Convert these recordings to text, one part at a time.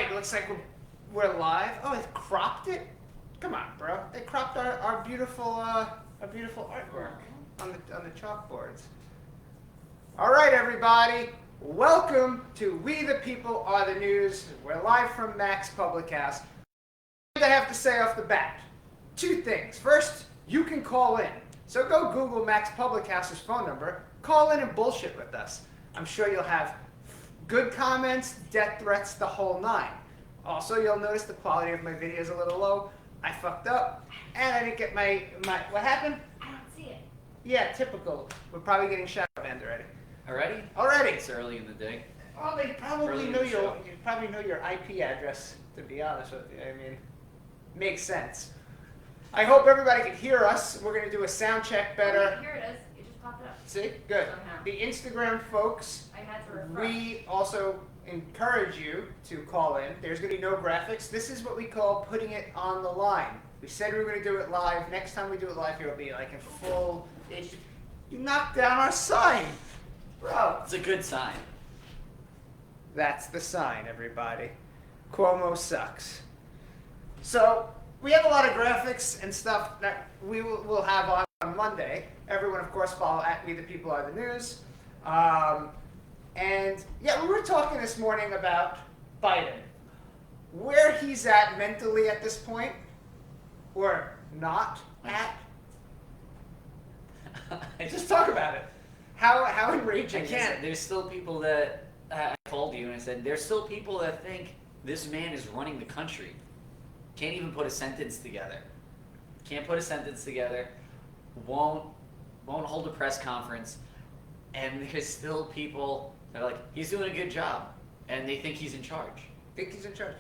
right, looks like we're live. Oh, they cropped it? Come on, bro. They cropped our beautiful artwork on the chalkboards. All right, everybody. Welcome to We the People Are the News. We're live from Max Public House. I have to say off the bat, two things. First, you can call in. So go Google Max Public House's phone number, call in and bullshit with us. I'm sure you'll have good comments, death threats, the whole nine. Also, you'll notice the quality of my video is a little low. I fucked up, and I didn't get my what happened? I don't see it. Yeah, typical. We're probably getting shadow banned already. Already? It's early in the day. Oh, they probably Early in know the show. you probably know your IP address, to be honest with you. I mean, makes sense. I hope everybody can hear us. We're going to do a sound check better. Oh, here it is. It just popped up. See? Good. Somehow. The Instagram folks, I had to refresh. we also encourage you to call in. There's going to be no graphics. This is what we call putting it on the line. We said we were going to do it live. Next time we do it live, it'll be like in full. You knocked down our sign. Bro. It's a good sign. That's the sign, everybody. Cuomo sucks. So, we have a lot of graphics and stuff that we'll have on Monday. Everyone, of course, follow at We the People Are the News. And yeah, we were talking this morning about Biden. Where he's at mentally at this point, or not at. Just talk about it. How enraging I is can't. it? There's still people that I called you and I said there's still people that think this man is running the country. Can't even put a sentence together. Can't put a sentence together. Won't hold a press conference. And there's still people that are like, he's doing a good job, and they think he's in charge. Think he's in charge.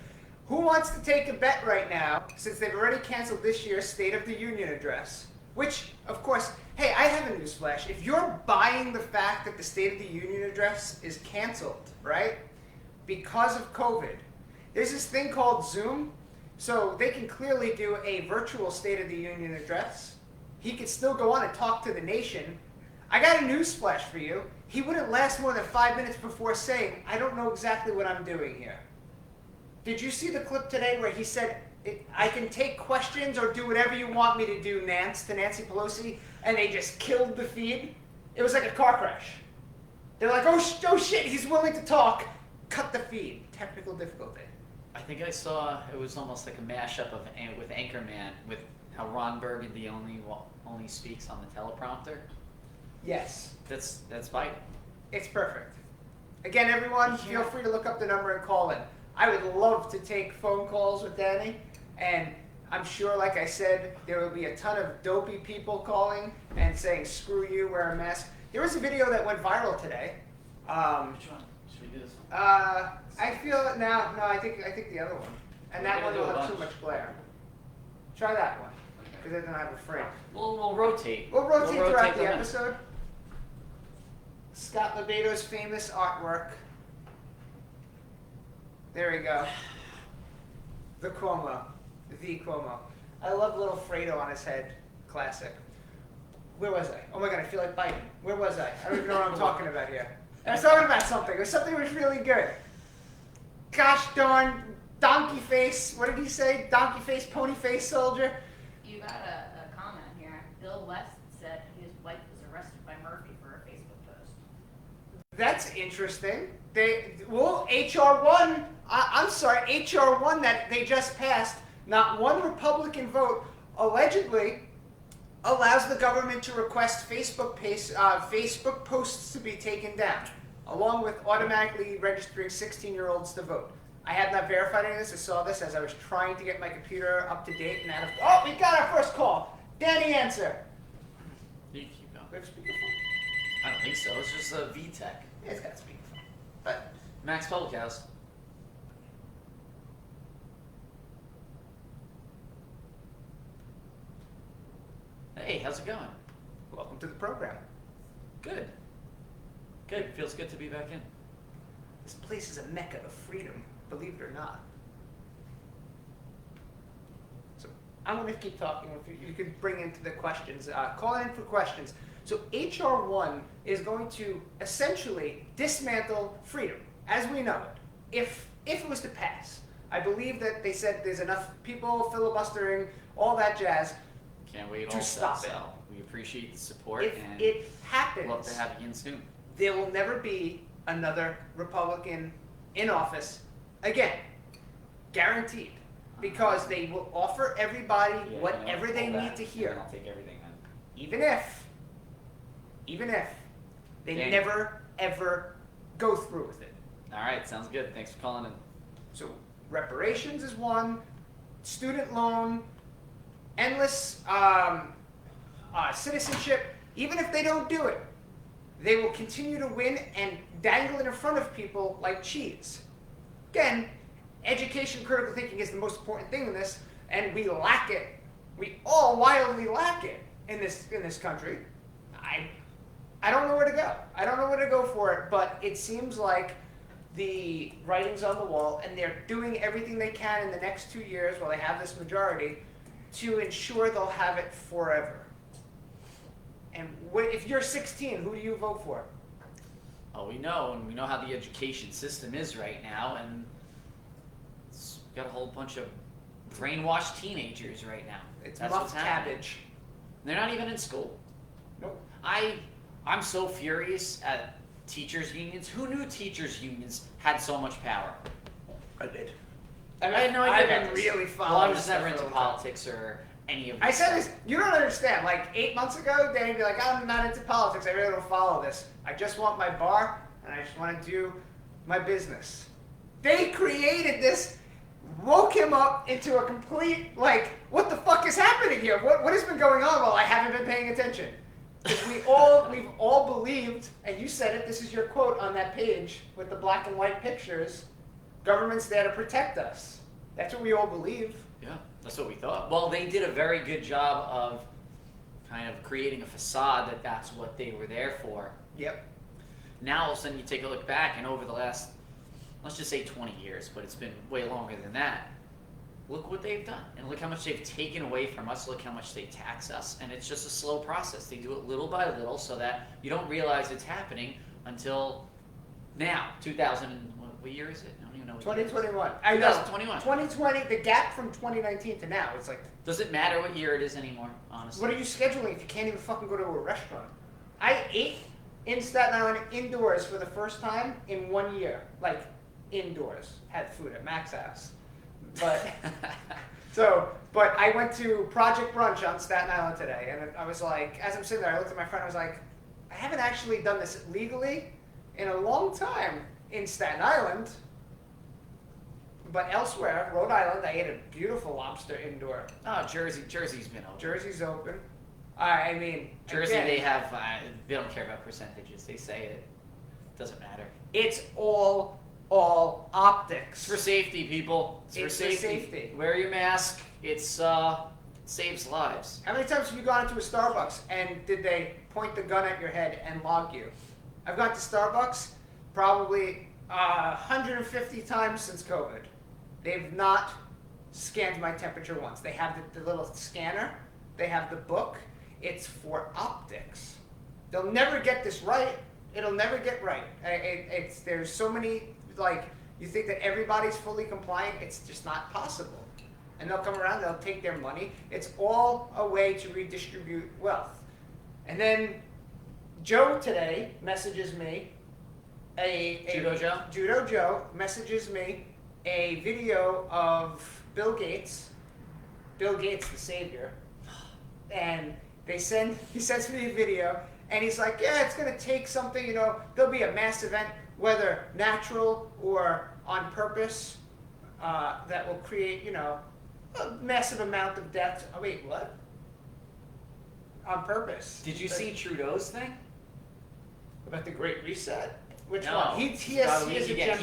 Who wants to take a bet right now, since they've already canceled this year's State of the Union address? Which, of course, hey, I have a newsflash. If you're buying the fact that the State of the Union address is canceled, right, because of COVID, there's this thing called Zoom, so they can clearly do a virtual State of the Union address. He could still go on and talk to the nation. I got a newsflash for you. He wouldn't last more than 5 minutes before saying, I don't know exactly what I'm doing here. Did you see the clip today where he said, I can take questions or do whatever you want me to do, Nance, to Nancy Pelosi, and they just killed the feed? It was like a car crash. They're like, oh shit, he's willing to talk. Cut the feed. Technical difficulty. I think I saw it was almost like a mashup with Anchorman, with how Ron Burgundy only speaks on the teleprompter. Yes. That's Biden. It's perfect. Again, everyone, feel free to look up the number and call in. I would love to take phone calls with Danny, and I'm sure, like I said, there will be a ton of dopey people calling and saying, screw you, wear a mask. There was a video that went viral today. Which one? Should we do this one? I feel it now. No, I think the other one. And that one will have too much glare. Try that one, because it doesn't have a frame. We'll rotate. We'll rotate throughout the them in. episode. Scott Lebeto's famous artwork. There we go. The Cuomo. The Cuomo. I love little Fredo on his head. Classic. Where was I? Oh my god, I feel like Biden. Where was I? I don't even know what I'm talking about here. I was talking about something. It was something that was really good. Gosh darn, donkey face. What did he say? Donkey face, pony face soldier. You got a comment here. Bill West said his wife was arrested by Murphy for a Facebook post. That's interesting. HR1, I'm sorry, HR1 that they just passed, not one Republican vote, allegedly allows the government to request Facebook posts to be taken down, along with automatically registering 16-year-olds to vote. I have not verified any of this. I saw this as I was trying to get my computer up to date and out of. Oh, we got our first call. Danny, answer. You can keep going. We have speakerphone. I don't think so. It's just a VTech. Yeah, it's got speakerphone. But Max Public House. Hey, how's it going? welcome to the program. Good. Good. Feels good to be back in. This place is a mecca of freedom, believe it or not. So I'm going to keep talking. If you could bring into the questions, call in for questions. So HR1 is going to essentially dismantle freedom as we know it, if it was to pass. I believe that they said there's enough people filibustering, all that jazz. Can't wait To also. stop it. So we appreciate the support If and it happens, love to have you in soon. there will never be another Republican in office again. Guaranteed. Because they will offer everybody Yeah, you know, whatever they hold need that, to and hear. I'll take everything then. Even if they Dang. never, ever go through with it. All right, sounds good. Thanks for calling in. So reparations is one, student loan, endless citizenship. Even if they don't do it, they will continue to win and dangle it in front of people like cheese. Again, education, critical thinking is the most important thing in this, and we lack it. We all wildly lack it in this country. I don't know where to go. I don't know where to go for it, but it seems like the writing's on the wall, and they're doing everything they can in the next 2 years while they have this majority to ensure they'll have it forever. And if you're 16, who do you vote for? Oh, we know, and we know how the education system is right now, and we've got a whole bunch of brainwashed teenagers right now. It's That's muff what's happening. cabbage. They're not even in school. Nope. I'm so furious at teachers unions. Who knew teachers unions had so much power? I did. I had no idea I've about been this. really following. Well, I was this just never stuff into for a long time. politics or any of I this said stuff. this. You don't understand. Like 8 months ago, Danny'd be like, "I'm not into politics. I really don't follow this. I just want my bar, and I just want to do my business." They created this, woke him up into a complete like, "What the fuck is happening here? What has been going on?" Well, I haven't been paying attention. 'Cause we've all believed, and you said it. This is your quote on that page with the black and white pictures. Government's there to protect us. That's what we all believe. Yeah, that's what we thought. Well, they did a very good job of kind of creating a facade that that's what they were there for. Yep. Now, all of a sudden, you take a look back, and over the last, let's just say 20 years, but it's been way longer than that. Look what they've done, and look how much they've taken away from us. Look how much they tax us, and it's just a slow process. They do it little by little so that you don't realize it's happening until now. 2000, what year is it? I don't even know. What year it is. 2021. I know. 2021. 2020, the gap from 2019 to now, it's like, Does it matter what year it is anymore, honestly? what are you scheduling if you can't even fucking go to a restaurant? I ate in Staten Island indoors for the first time in 1 year. Like, indoors. Had food at Mac's house. But, but I went to Project Brunch on Staten Island today, and I was like, as I'm sitting there, I looked at my friend, I was like, I haven't actually done this legally in a long time in Staten Island. But elsewhere, Rhode Island, I ate a beautiful lobster indoor. Oh, Jersey's been open. Jersey's open. I mean, Jersey, again, they have, they don't care about percentages. They say it doesn't matter. it's all optics. It's for safety, people. It's for safety. safety. Wear your mask. It's saves lives. How many times have you gone into a Starbucks and did they point the gun at your head and log you? I've gone to Starbucks probably 150 times since COVID. They've not scanned my temperature once. They have the little scanner. They have the book. It's for optics. They'll never get this right. It'll never get right. There's so many, like, you think that everybody's fully compliant. It's just not possible. And they'll come around, they'll take their money. It's all a way to redistribute wealth. And then Joe today messages me, Judo Joe messages me a video of Bill Gates the savior, and he sends me a video, and he's like, yeah, it's going to take something, there'll be a mass event, whether natural or on purpose, that will create, a massive amount of deaths. Oh, wait, what? On purpose. Did you see Trudeau's thing? About the Great Reset? Which No. one? He has a gem every day.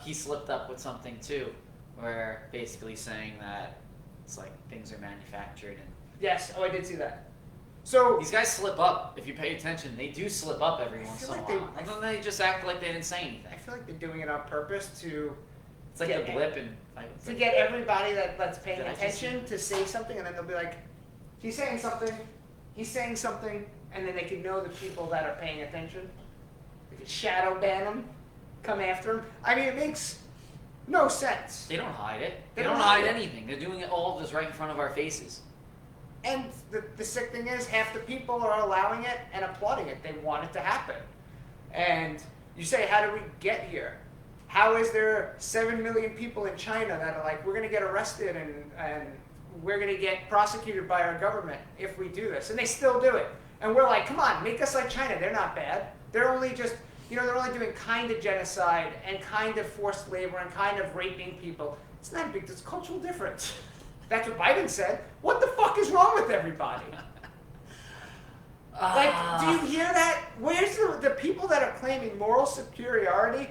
He slipped up with something too, where basically saying that it's like things are manufactured and Yes, I did see that. So these guys slip up. If you pay attention, they do slip up every once in feel a like while. And then they just act like they didn't say anything. I feel like they're doing it on purpose to It's like Yeah, a blip and to get everybody that's paying Did I just- attention to say something, and then they'll be like, he's saying something, and then they can know the people that are paying attention. They can shadow ban them, come after him. I mean, no sense. They don't hide it. They They don't don't hide hide it. anything. They're doing it all just right in front of our faces. And the sick thing is, half the people are allowing it and applauding it. They want it to happen. And you say, how did we get here? How is there 7 million people in China that are like, we're going to get arrested and we're going to get prosecuted by our government if we do this? And they still do it. And we're like, come on, make us like China. They're not bad. They're only just, they're only doing kind of genocide and kind of forced labor and kind of raping people. It's not a big, it's a cultural difference. That's what Biden said. What the fuck is wrong with everybody? Like, do you hear that? Where's the people that are claiming moral superiority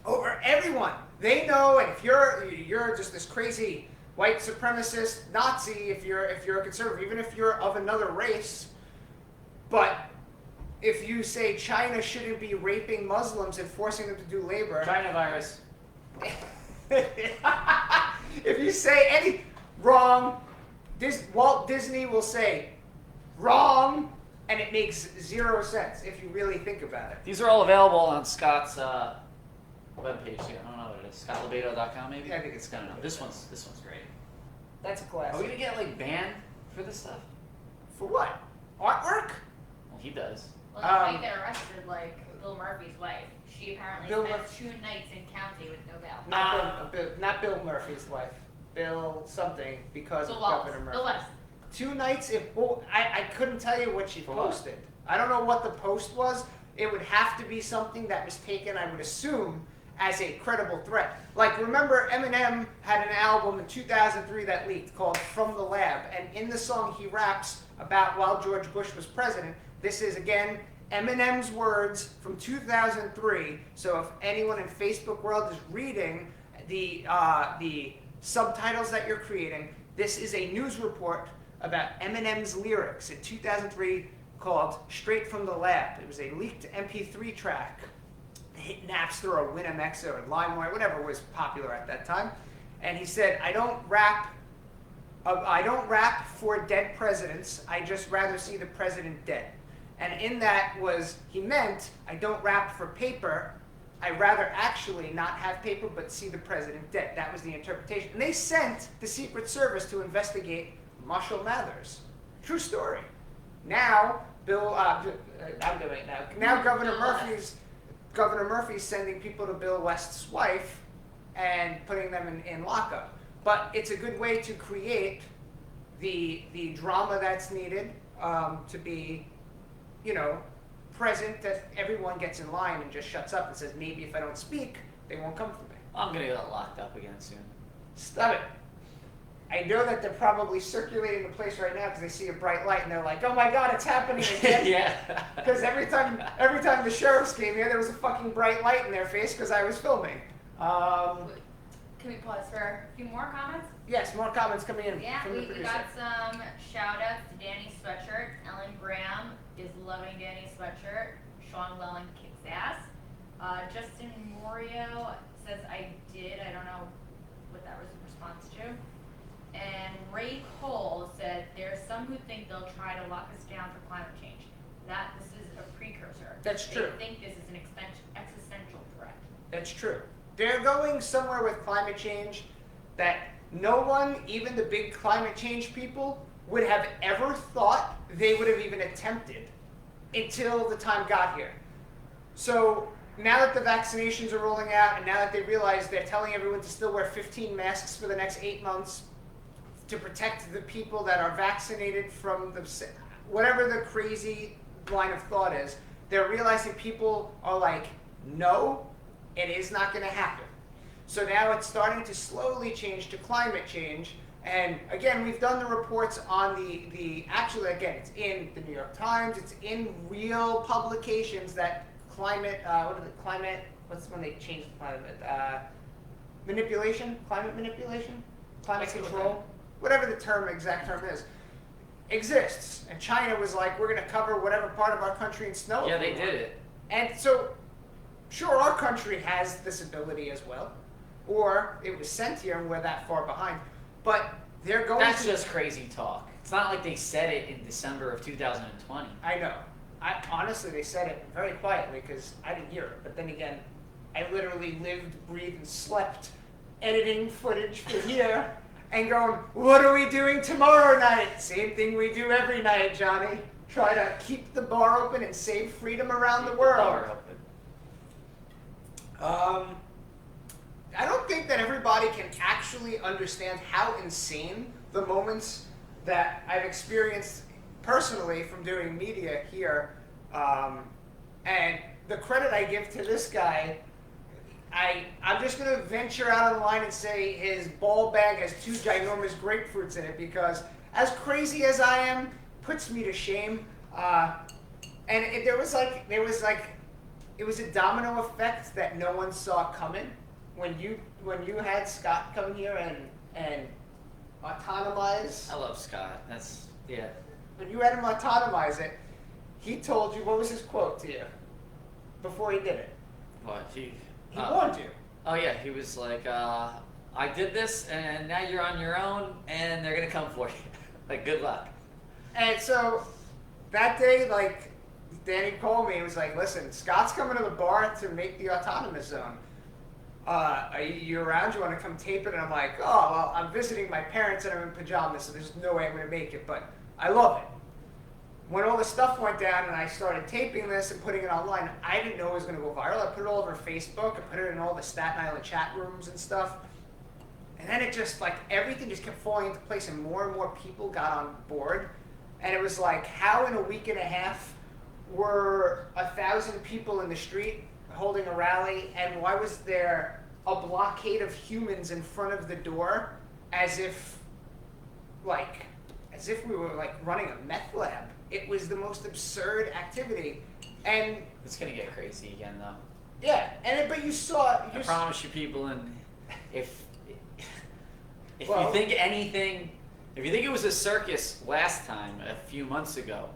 over everyone? They know, and if you're just this crazy white supremacist Nazi, if you're a conservative, even if you're of another race, but if you say China shouldn't be raping Muslims and forcing them to do labor, China virus. if you say any wrong, Walt Disney will say wrong, and it makes zero sense if you really think about it. These are all available on Scott's webpage here. I don't know what it is. ScottLebedo.com maybe? Yeah, I think it's I don't know. This one's great. That's a Are classic. we gonna get like banned for this stuff? For what? Artwork? Well, he does. Well, they might get arrested like Bill Murphy's wife. She apparently Bill spent Murphy. 2 nights in county with no bail. Not Bill Murphy's wife. Bill something because Bill of Wallace. Governor Murphy. Bill West. 2 nights. I couldn't tell you what she For what? posted. I don't know what the post was. It would have to be something that was taken, I would assume, as a credible threat. Like, remember Eminem had an album in 2003 that leaked called From the Lab, and in the song he raps about while George Bush was president. This is, again, Eminem's words from 2003. So if anyone in Facebook world is reading the subtitles that you're creating, this is a news report about Eminem's lyrics in 2003 called Straight from the Lab. It was a leaked MP3 track. It hit Napster or Winamx or LimeWire, whatever was popular at that time. And he said, I don't rap for dead presidents. I just rather see the president dead. And in that he meant, I don't rap for paper. I rather actually not have paper but see the president dead. That was the interpretation. And they sent the Secret Service to investigate Marshall Mathers. True story. Now, now Governor Murphy's sending people to Bill West's wife and putting them in lockup. But it's a good way to create the drama that's needed to be, present, that everyone gets in line and just shuts up and says, maybe if I don't speak, they won't come for me. I'm gonna get locked up again soon. Stop it. I know that they're probably circulating the place right now because they see a bright light and they're like, oh my God, it's happening again. Yeah. Because every time the sheriffs came here, there was a fucking bright light in their face because I was filming. Can we pause for a few more comments? Yes, more comments coming in Yeah, from the we producer. got some shout outs to Danny's sweatshirt. Ellen Graham is loving Danny's sweatshirt. Sean Welling kicks ass. Justin Morio says, I don't know what that was in response to. And Ray Cole said, there's some who think they'll try to lock us down for climate change. This is a precursor. That's true. They think this is an existential threat. That's true. They're going somewhere with climate change that no one, even the big climate change people, would have ever thought they would have even attempted until the time got here. So now that the vaccinations are rolling out and now that they realize they're telling everyone to still wear 15 masks for the next 8 months to protect the people that are vaccinated from whatever the crazy line of thought is, they're realizing people are like, no, it is not going to happen. So now it's starting to slowly change to climate change. And again, we've done the reports on actually, again, it's in the New York Times, it's in real publications that climate what's when they change the climate? Climate manipulation? Climate control? Whatever the exact term is, exists. And China was like, we're going to cover whatever part of our country in snow. Yeah, they did it. And so, sure, our country has this ability as well. Or it was sent here and we're that far behind. But they're going That's to... just crazy talk. It's not like they said it in December of 2020. I know. Honestly, they said it very quietly because I didn't hear it. But then again, I literally lived, breathed, and slept editing footage for here and going, what are we doing tomorrow night? Same thing we do every night, Johnny. Try to keep the bar open and save freedom around the world. I don't think that everybody can actually understand how insane the moments that I've experienced personally from doing media here, and the credit I give to this guy, I'm just going to venture out on the line and say his ball bag has 2 ginormous grapefruits in it, because as crazy as I am, puts me to shame. And it was a domino effect that no one saw coming. When you had Scott come here and autonomize. I love Scott. Yeah. When you had him autonomize it, he told you, what was his quote to you before he did it? What? He warned you. Oh yeah, he was like, I did this, and now you're on your own, and they're gonna come for you. Like, good luck. And so that day, like, Danny called me and was like, listen, Scott's coming to the bar to make the autonomous zone. Are you around? You want to come tape it? And I'm like, oh, well, I'm visiting my parents and I'm in pajamas, so there's no way I'm going to make it, but I love it. When all the stuff went down and I started taping this and putting it online, I didn't know it was going to go viral. I put it all over Facebook. I put it in all the Staten Island chat rooms and stuff. And then it just, like, everything just kept falling into place and more people got on board. And it was like, how in a week and a half were 1,000 people in the street holding a rally, and why was there a blockade of humans in front of the door as if we were like running a meth lab? It was the most absurd activity. And It's gonna get crazy again, though. yeah, but you saw. I promise you, people, and if Well- you think anything, if you think it was a circus last time, a few months ago,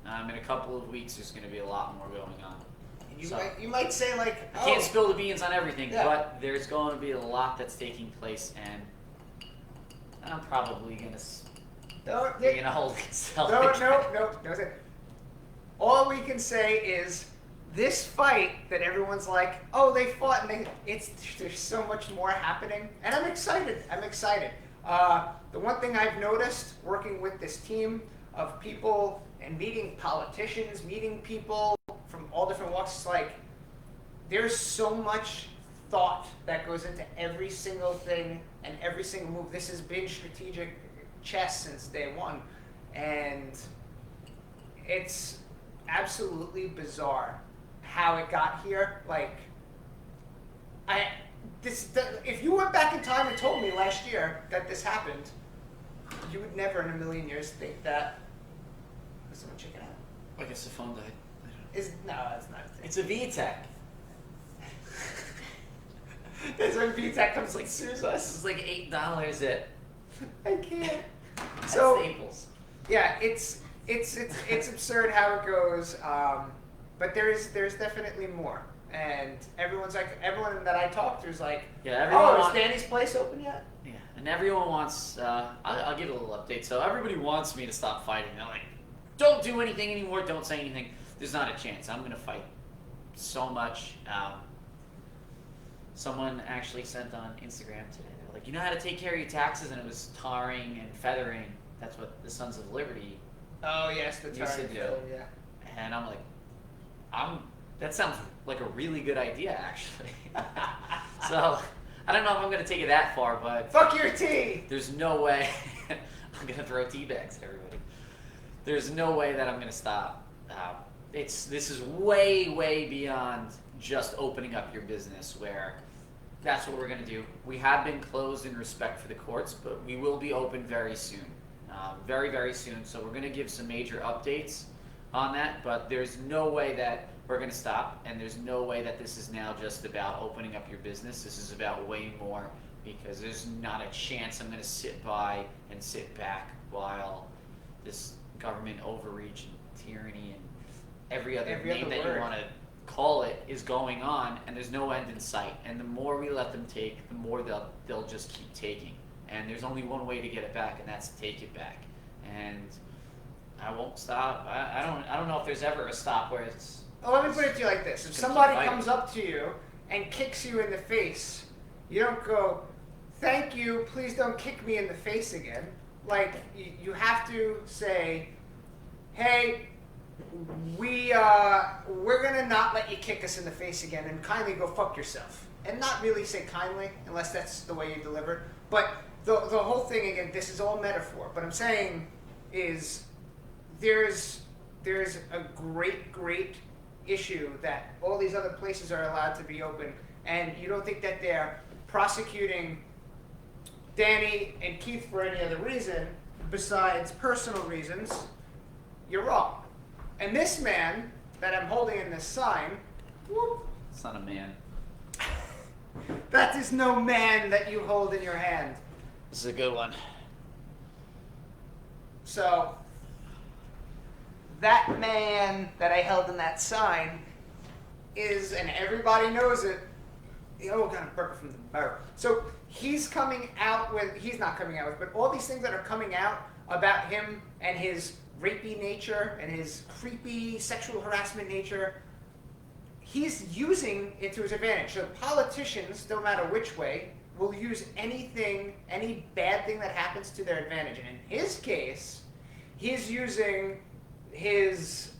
in a couple of weeks, there's going to be a lot more going on. You might say, like, I can't spill the beans on everything, Yeah. but there's going to be a lot that's taking place, and I'm probably going to hold myself. No. All we can say is this fight that everyone's like, oh, they fought, and there's so much more happening, and I'm excited. The one thing I've noticed working with this team of people and meeting politicians, meeting people from all different walks, it's like there's so much thought that goes into every single thing and every single move. This has been strategic chess since day one, and it's absolutely bizarre how it got here. Like, if you went back in time and told me last year that this happened, you would never in a million years think that. Is someone checking out? I guess the phone died. No, it's not. It's a VTech. That's when VTech comes like sues This us. is like $8 at I can't. So Staples. yeah, it's absurd how it goes. But there's definitely more. And everyone that I talk to is like, Yeah, everyone is wants- Danny's place open yet? Yeah, and everyone wants. I'll give a little update. So everybody wants me to stop fighting. They're like, "Don't do anything anymore. Don't say anything." There's not a chance. I'm gonna fight so much. Someone actually sent on Instagram today. They're like, "You know how to take care of your taxes?" And it was tarring and feathering. That's what the Sons of Liberty. Oh yes, the You said target. no. Yeah. And I'm like, that sounds like a really good idea, actually. So I don't know if I'm gonna take it that far, but Fuck your tea. there's no way I'm gonna throw tea bags at everybody. There's no way that I'm gonna stop. This is way beyond just opening up your business, where that's what we're gonna do. We have been closed in respect for the courts, but we will be open very soon, very soon. So we're gonna give some major updates on that, but there's no way that we're gonna stop, and there's no way that this is now just about opening up your business. This is about way more, because there's not a chance I'm gonna sit by and sit back while this government overreach and tyranny and every other name that word. you want to call it is going on, and there's no end in sight. And the more we let them take, the more they'll just keep taking. And there's only one way to get it back, and that's to take it back. And I won't stop. I don't know if there's ever a stop where it's. Well, let me put it to you like this: if Just gonna somebody keep fighting. comes up to you and kicks you in the face, you don't go, thank you, please don't kick me in the face again. Like, you have to say, hey, we're gonna not let you kick us in the face again, and kindly go fuck yourself. And not really say kindly, unless that's the way you deliver it. But the whole thing, again, this is all metaphor. But I'm saying is there's a great issue that all these other places are allowed to be open, and you don't think that they're prosecuting Danny and Keith for any other reason besides personal reasons, you're wrong. And this man that I'm holding in this sign, whoop, It's not a man. that is no man that you hold in your hand. This is a good one. So, that man that I held in that sign is, and everybody knows it, oh, got a burp from the burp. So, he's coming out with, he's not coming out with, but all these things that are coming out about him and his rapey nature and his creepy sexual harassment nature, he's using it to his advantage. So politicians, no matter which way, will use anything, any bad thing that happens to their advantage. And in his case, he's using his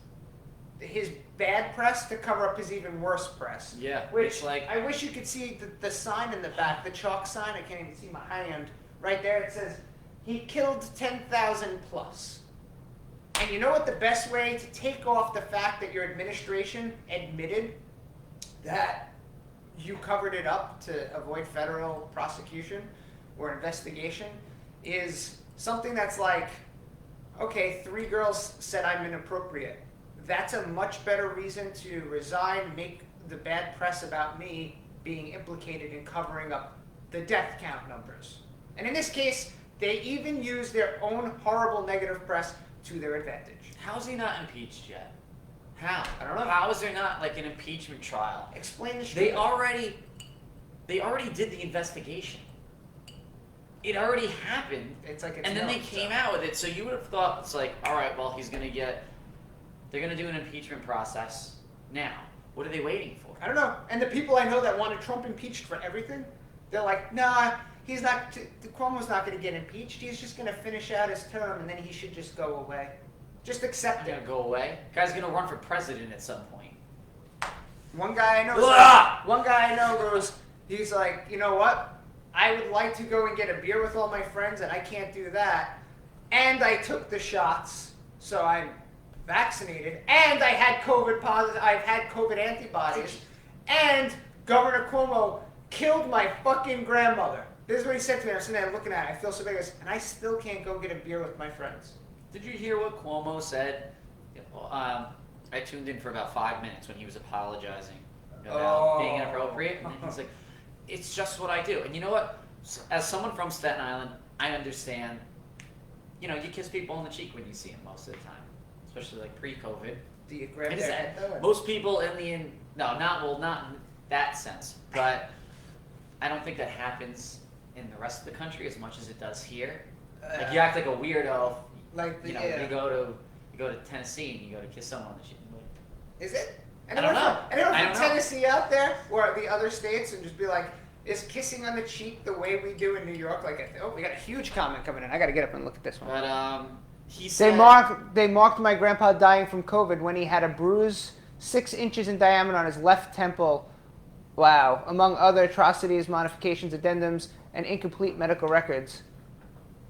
bad press to cover up his even worse press. Yeah, Which, it's like- I wish you could see the sign in the back, the chalk sign. I can't even see my hand. Right there, it says, he killed 10,000 plus. And you know what the best way to take off the fact that your administration admitted that you covered it up to avoid federal prosecution or investigation is something that's like, okay, 3 girls said I'm inappropriate. That's a much better reason to resign, make the bad press about me being implicated in covering up the death count numbers. And in this case, they even use their own horrible negative press to their advantage. How's he not impeached yet? How? I don't know. How is there not like an impeachment trial? Explain the They shit. already did the investigation. It already happened, It's like it's and then they known, came so. out with it. So you would have thought it's like, all right, well, they're gonna do an impeachment process now. What are they waiting for? I don't know. And the people I know that wanted Trump impeached for everything, they're like, nah, he's not. Cuomo's not going to get impeached. He's just going to finish out his term, and then he should just go away. Just accept Gonna it. go away. Guy's gonna run for president at some point. One guy I know. Blah! One guy I know goes. He's like, you know what? I would like to go and get a beer with all my friends, and I can't do that. And I took the shots, so I'm vaccinated, and I had COVID positive. I've had COVID antibodies, and Governor Cuomo killed my fucking grandmother. This is what he said to me. I'm sitting there looking at it. I feel so big, and I still can't go get a beer with my friends. Did you hear what Cuomo said? I tuned in for about 5 minutes when he was apologizing about being inappropriate. And he's like, it's just what I do. And you know what? As someone from Staten Island, I understand. You know, you kiss people on the cheek when you see them most of the time, especially like pre-COVID. Do you grab It their is- head though? Most people not in that sense, but I don't think that happens in the rest of the country as much as it does here. Like you act like a weirdo. Like the, You know, yeah. you go to Tennessee and you go to kiss someone on the cheek. Is it? I don't know. Anyone I from don't know. Tennessee out there or the other states and just be like, is kissing on the cheek the way we do in New York? Like, we got a huge comment coming in. I got to get up and look at this one. But he They said marked my grandpa dying from COVID when he had a bruise 6 inches in diameter on his left temple. Wow. Among other atrocities, modifications, addendums, and incomplete medical records.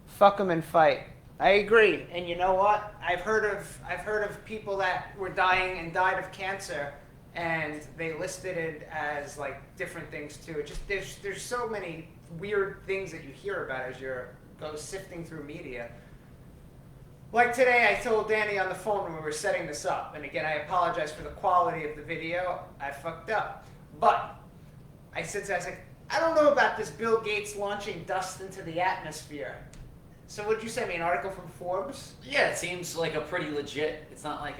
Fuck 'em and fight. I agree. And you know what? I've heard of people that were dying and died of cancer, and they listed it as like different things too. It just there's so many weird things that you hear about as you're sifting through media. Like today, I told Danny on the phone when we were setting this up, and again, I apologize for the quality of the video. I fucked up, but I was like, I don't know about this Bill Gates launching dust into the atmosphere. So what did you send me, an article from Forbes? yeah, it seems like a pretty legit. It's not like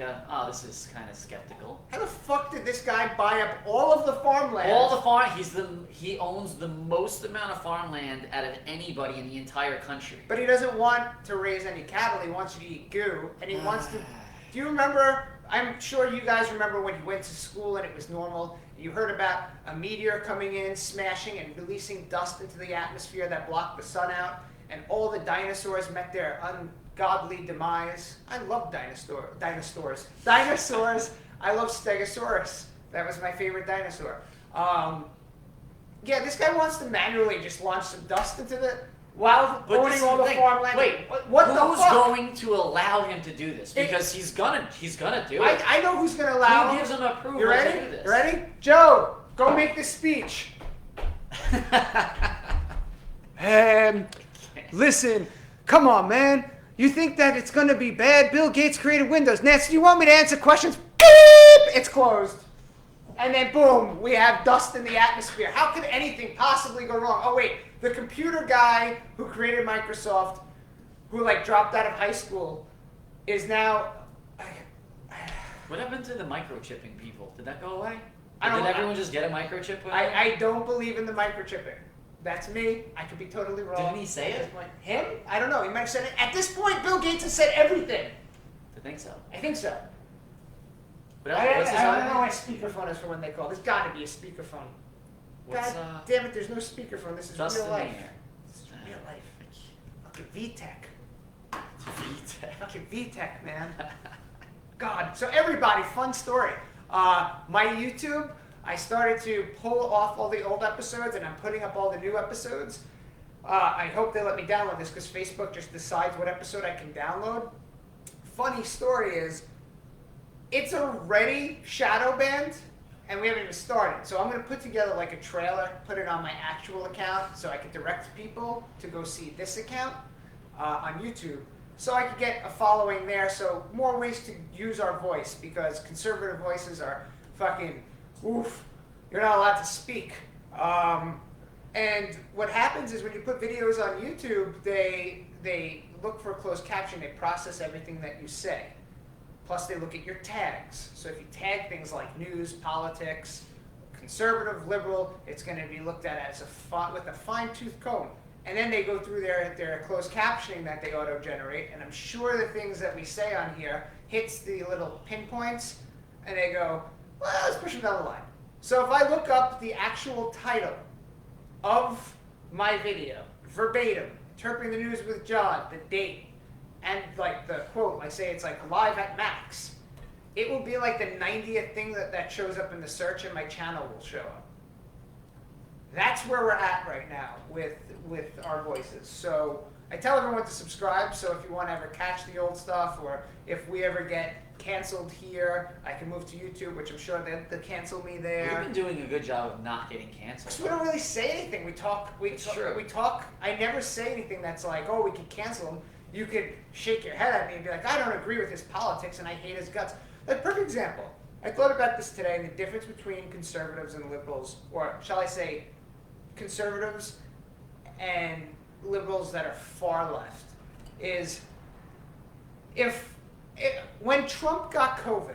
this is kind of skeptical. How the fuck did this guy buy up all of the farmland? All the farm, he owns the most amount of farmland out of anybody in the entire country. But he doesn't want to raise any cattle. He wants you to eat goo, and he wants to. Do you remember? I'm sure you guys remember when you went to school and it was normal. You heard about a meteor coming in, smashing, and releasing dust into the atmosphere that blocked the sun out, and all the dinosaurs met their ungodly demise. I love dinosaurs. Dinosaurs. I love Stegosaurus. That was my favorite dinosaur. Yeah, this guy wants to manually just launch some dust into the while But owning this all is the the thing. farmland. Wait, what the who's fuck? going to allow him to do this? Because he's gonna do it. I know who's gonna allow Who him. gives him approval You ready? to do this? You ready? Joe, go make this speech. Listen, come on, man. You think that it's gonna be bad? Bill Gates created Windows. Nancy, you want me to answer questions? Beep! It's closed. And then boom, we have dust in the atmosphere. How could anything possibly go wrong? Oh wait, the computer guy who created Microsoft, who like dropped out of high school, is now. What happened to the microchipping people? Did that go away? I don't Did know. everyone just get a microchip? With it? I don't believe in the microchipping. That's me. I could be totally wrong. Didn't he say At it? this point. Him? I don't know. He might have said it. At this point, Bill Gates has said everything. I think so. I think so. What I else? What's his don't other know name? my speakerphone is for when they call. There's got to be a speakerphone. What's God damn it, there's no speakerphone. This is Dustin real life. Mayer. This is real life. Fucking VTech. VTech. Fucking VTech, man. God. So everybody, fun story. My YouTube, I started to pull off all the old episodes and I'm putting up all the new episodes. I hope they let me download this because Facebook just decides what episode I can download. Funny story is, it's already shadow banned and we haven't even started. So I'm going to put together like a trailer, put it on my actual account so I can direct people to go see this account on YouTube. So I could get a following there. So more ways to use our voice because conservative voices are fucking, oof, you're not allowed to speak. And what happens is when you put videos on YouTube, they look for a closed caption. They process everything that you say. Plus, they look at your tags. So if you tag things like news, politics, conservative, liberal, it's going to be looked at as with a fine-tooth comb. And then they go through their closed captioning that they auto-generate. And I'm sure the things that we say on here hits the little pinpoints, and they go, well, let's push them down the line. So if I look up the actual title of my video, verbatim, Interpreting the News with John, the date, and like the quote, like say it's like live at max, it will be like the 90th thing that shows up in the search and my channel will show up. That's where we're at right now with our voices. So I tell everyone to subscribe, so if you want to ever catch the old stuff, or if we ever get canceled here, I can move to YouTube, which I'm sure they'll cancel me there. We've been doing a good job of not getting canceled. Because we don't really say anything. We talk. I never say anything that's like, oh, we could cancel him. You could shake your head at me and be like, I don't agree with his politics and I hate his guts. Like, perfect example. I thought about this today and the difference between conservatives and liberals, or shall I say, conservatives and liberals that are far left, is when Trump got COVID,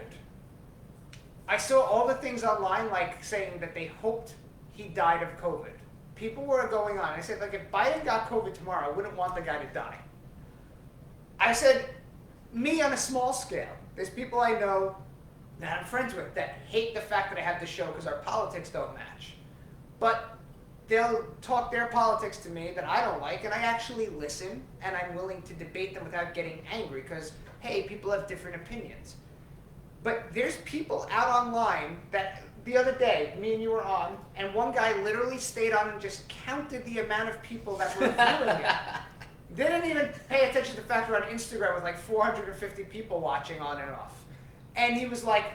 I saw all the things online like saying that they hoped he died of COVID. People were going on. I said, like, if Biden got COVID tomorrow, I wouldn't want the guy to die. I said, me on a small scale, there's people I know that I'm friends with that hate the fact that I have the show because our politics don't match. But they'll talk their politics to me that I don't like, and I actually listen, and I'm willing to debate them without getting angry because, hey, people have different opinions. But there's people out online that the other day, me and you were on, and one guy literally stayed on and just counted the amount of people that were viewing it. Didn't even pay attention to the fact we're on Instagram with like 450 people watching on and off. And he was like,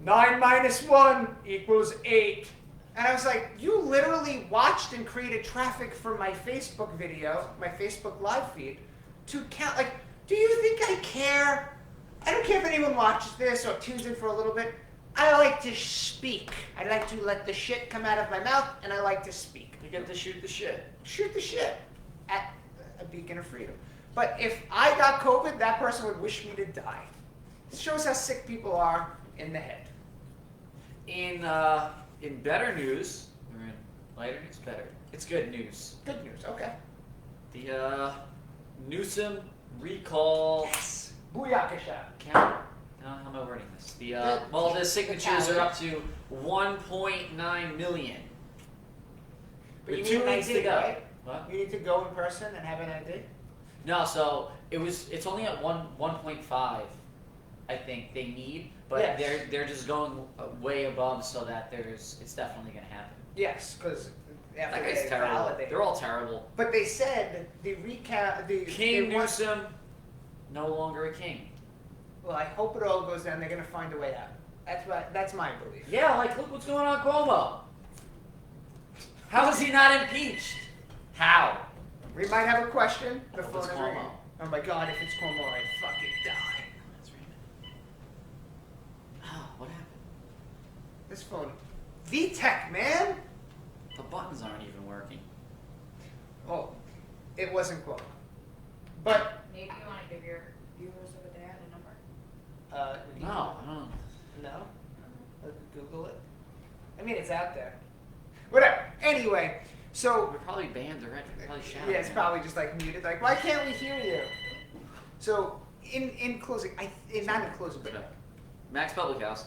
9 minus 1 equals 8. And I was like, you literally watched and created traffic for my Facebook video, my Facebook live feed, to count. Like, do you think I care? I don't care if anyone watches this or tunes in for a little bit. I like to speak. I like to let the shit come out of my mouth, and I like to speak. You get to shoot the shit. Shoot the shit at a beacon of freedom. But if I got COVID, that person would wish me to die. It shows how sick people are in the head. In better news, or in lighter news, better. It's good news. Good news, okay. The Newsom recall Yes. Booyakasha. count. how am I wording this? The signatures are up to 1.9 million. But you With need 2 an weeks ID, to go. right? What? You need to go in person and have an ID? No, so it's only at 1.5, I think they need, but Yes. they're just going way above so that it's definitely gonna happen. Yes, because That after guy's they terrible. validate. They're all terrible. But they said the recount, King they want- Newsom, no longer a king. Well, I hope it all goes down. They're gonna find a way out. That's my belief. Yeah, like look what's going on, Cuomo. How is he not impeached? How? We might have a question. The Hope phone it's is Cuomo. ringing. Oh my God! If it's Cuomo, I'd fucking die. That's Raymond. Oh, what happened? This phone, VTech, man. The buttons aren't even working. Oh, it wasn't Cuomo. But Maybe you want to give your viewers over there the number. No, I don't. No. Google it. I mean, it's out there. Whatever. Anyway, so We're probably banned already. We're probably shouting. yeah, it's probably just like muted. Like, why can't we hear you? So, in closing, not in closing, but Okay. Max Public House.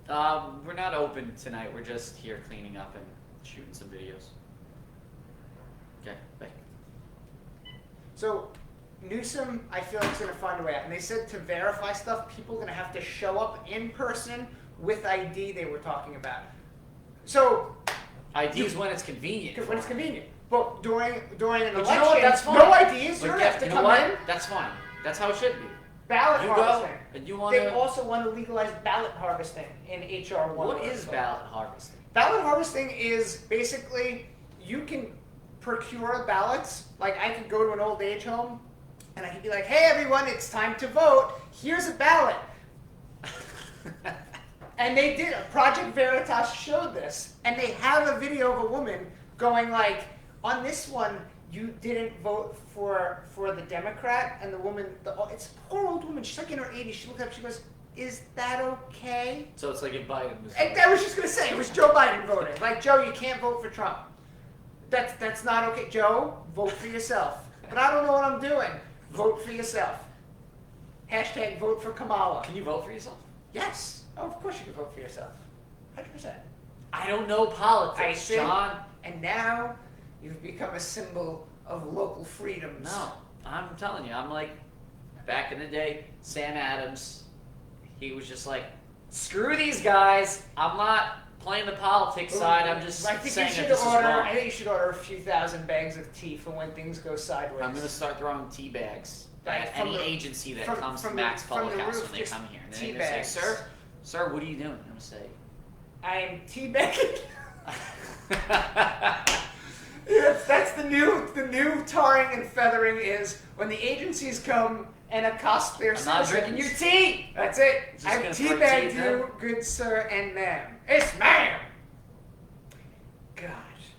We're not open tonight. We're just here cleaning up and shooting some videos. Okay, bye. so Newsom, I feel like is gonna find a way out. And they said to verify stuff, people are gonna have to show up in person with ID. They were talking about. So IDs when it's convenient. when it's for 'em. convenient. But during an But election, you know what? That's fine. no IDs. But You don't yeah, have to you know come what? in. That's fine. That's how it should be. Ballot You go harvesting. and you want They to. also want to legalize ballot harvesting in HR 1. What is ballot harvesting? Ballot harvesting is basically you can procure ballots. Like I could go to an old age home and I could be like, hey everyone, it's time to vote. Here's a ballot. And they did. Project Veritas showed this. And they have a video of a woman going like, on this one, you didn't vote for the Democrat. And the woman, it's a poor old woman. She's like in her 80s. She looked up, she goes, is that okay? So it's like if Biden was. I was just gonna say it was Joe Biden voting. Like Joe, you can't vote for Trump. That's not okay. Joe, vote for yourself. But I don't know what I'm doing. Vote for yourself. Hashtag vote for Kamala. Can you vote for yourself? Yes. Oh, of course you can vote for yourself. 100%. I don't know politics, I see. John. And now you've become a symbol of local freedoms. No, I'm telling you, I'm like, back in the day, Sam Adams, he was just like, screw these guys. I'm not playing the politics side. I'm just I think saying you that should this is order. wrong. I think you should order a few thousand bags of tea for when things go sideways. I'm gonna start throwing tea bags Right, at from any the- agency that from- comes to from the- Max from Public the House roof, when they just come here. And tea they're gonna bags. say, sir, what are you doing? I'm gonna say, I am teabagging. Yes, that's the new tarring and feathering is when the agencies come and accost their I'm not citizens. drinking your tea. That's it. Just I've gonna throw teabagged tea you, good sir and ma'am. It's ma'am. Gosh.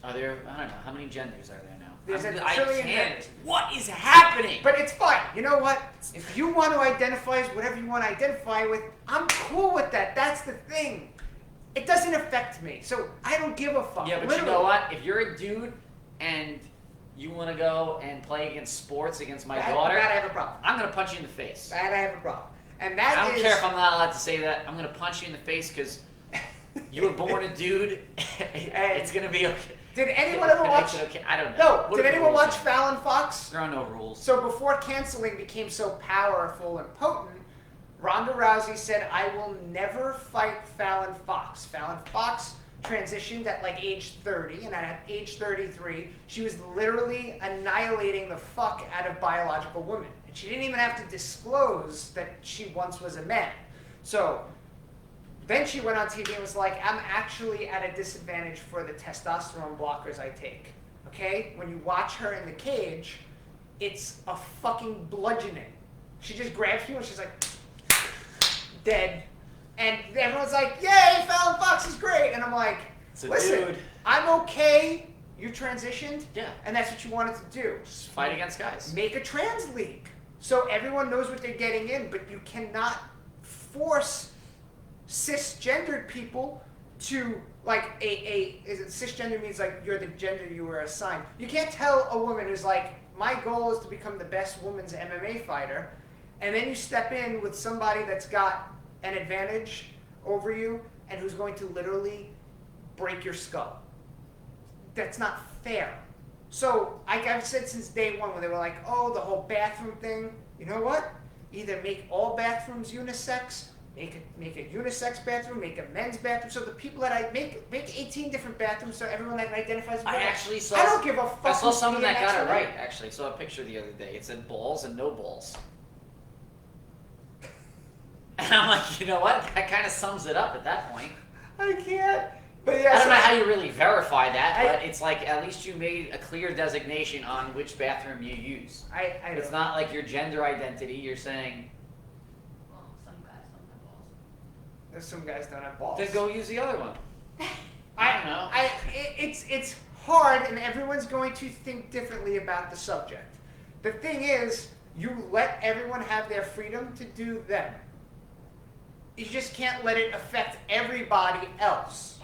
Are there? I don't know. How many genders are there now? There's a I trillion can't. genders. What is happening? But it's fine. You know what? If you want to identify as whatever you want to identify with, I'm cool with that. That's the thing. It doesn't affect me. So I don't give a fuck. Yeah, but Literally. you know what? If you're a dude and you want to go and play against sports against my daughter, That I have a problem. I'm gonna punch you in the face. That I have a problem. And I that don't is. care if I'm not allowed to say that. I'm gonna punch you in the face because you were born a dude. It's gonna be okay. Did anyone ever watch? Okay. I don't know. No. What Did are the anyone rules watch now? Fallon Fox? There are no rules. So before canceling became so powerful and potent, Ronda Rousey said, "I will never fight Fallon Fox." Fallon Fox transitioned at like age 30, and at age 33, she was literally annihilating the fuck out of biological women. And she didn't even have to disclose that she once was a man. So then she went on TV and was like, I'm actually at a disadvantage for the testosterone blockers I take. Okay? When you watch her in the cage, it's a fucking bludgeoning. She just grabs you and she's like, dead. And everyone's like, yay, Fallon Fox is great. And I'm like, It's a listen, dude. I'm okay. You transitioned. Yeah. And that's what you wanted to do. Just fight against guys. Make a trans league. So everyone knows what they're getting in, but you cannot force cisgendered people to like cisgender means like you're the gender you were assigned. You can't tell a woman who's like, my goal is to become the best women's MMA fighter, and then you step in with somebody that's got an advantage over you and who's going to literally break your skull. That's not fair. So I've said since day one when they were like, oh, the whole bathroom thing, you know what? Either make all bathrooms unisex, make a unisex bathroom, make a men's bathroom. So the people that I make 18 different bathrooms so everyone that identifies as I male. actually saw. I don't give a fuck. I saw who's someone being that got it excellent. right. Actually, I saw a picture the other day. It said balls and no balls. And I'm like, you know what? That kind of sums it up at that point. I can't. But yeah, I don't so know how you really verify that, but it's like at least you made a clear designation on which bathroom you use. I It's don't- not like your gender identity. You're saying, Well, some guys don't have balls. There's some guys don't have balls. then go use the other one. I don't know. It's hard, and everyone's going to think differently about the subject. The thing is, you let everyone have their freedom to do them. You just can't let it affect everybody else.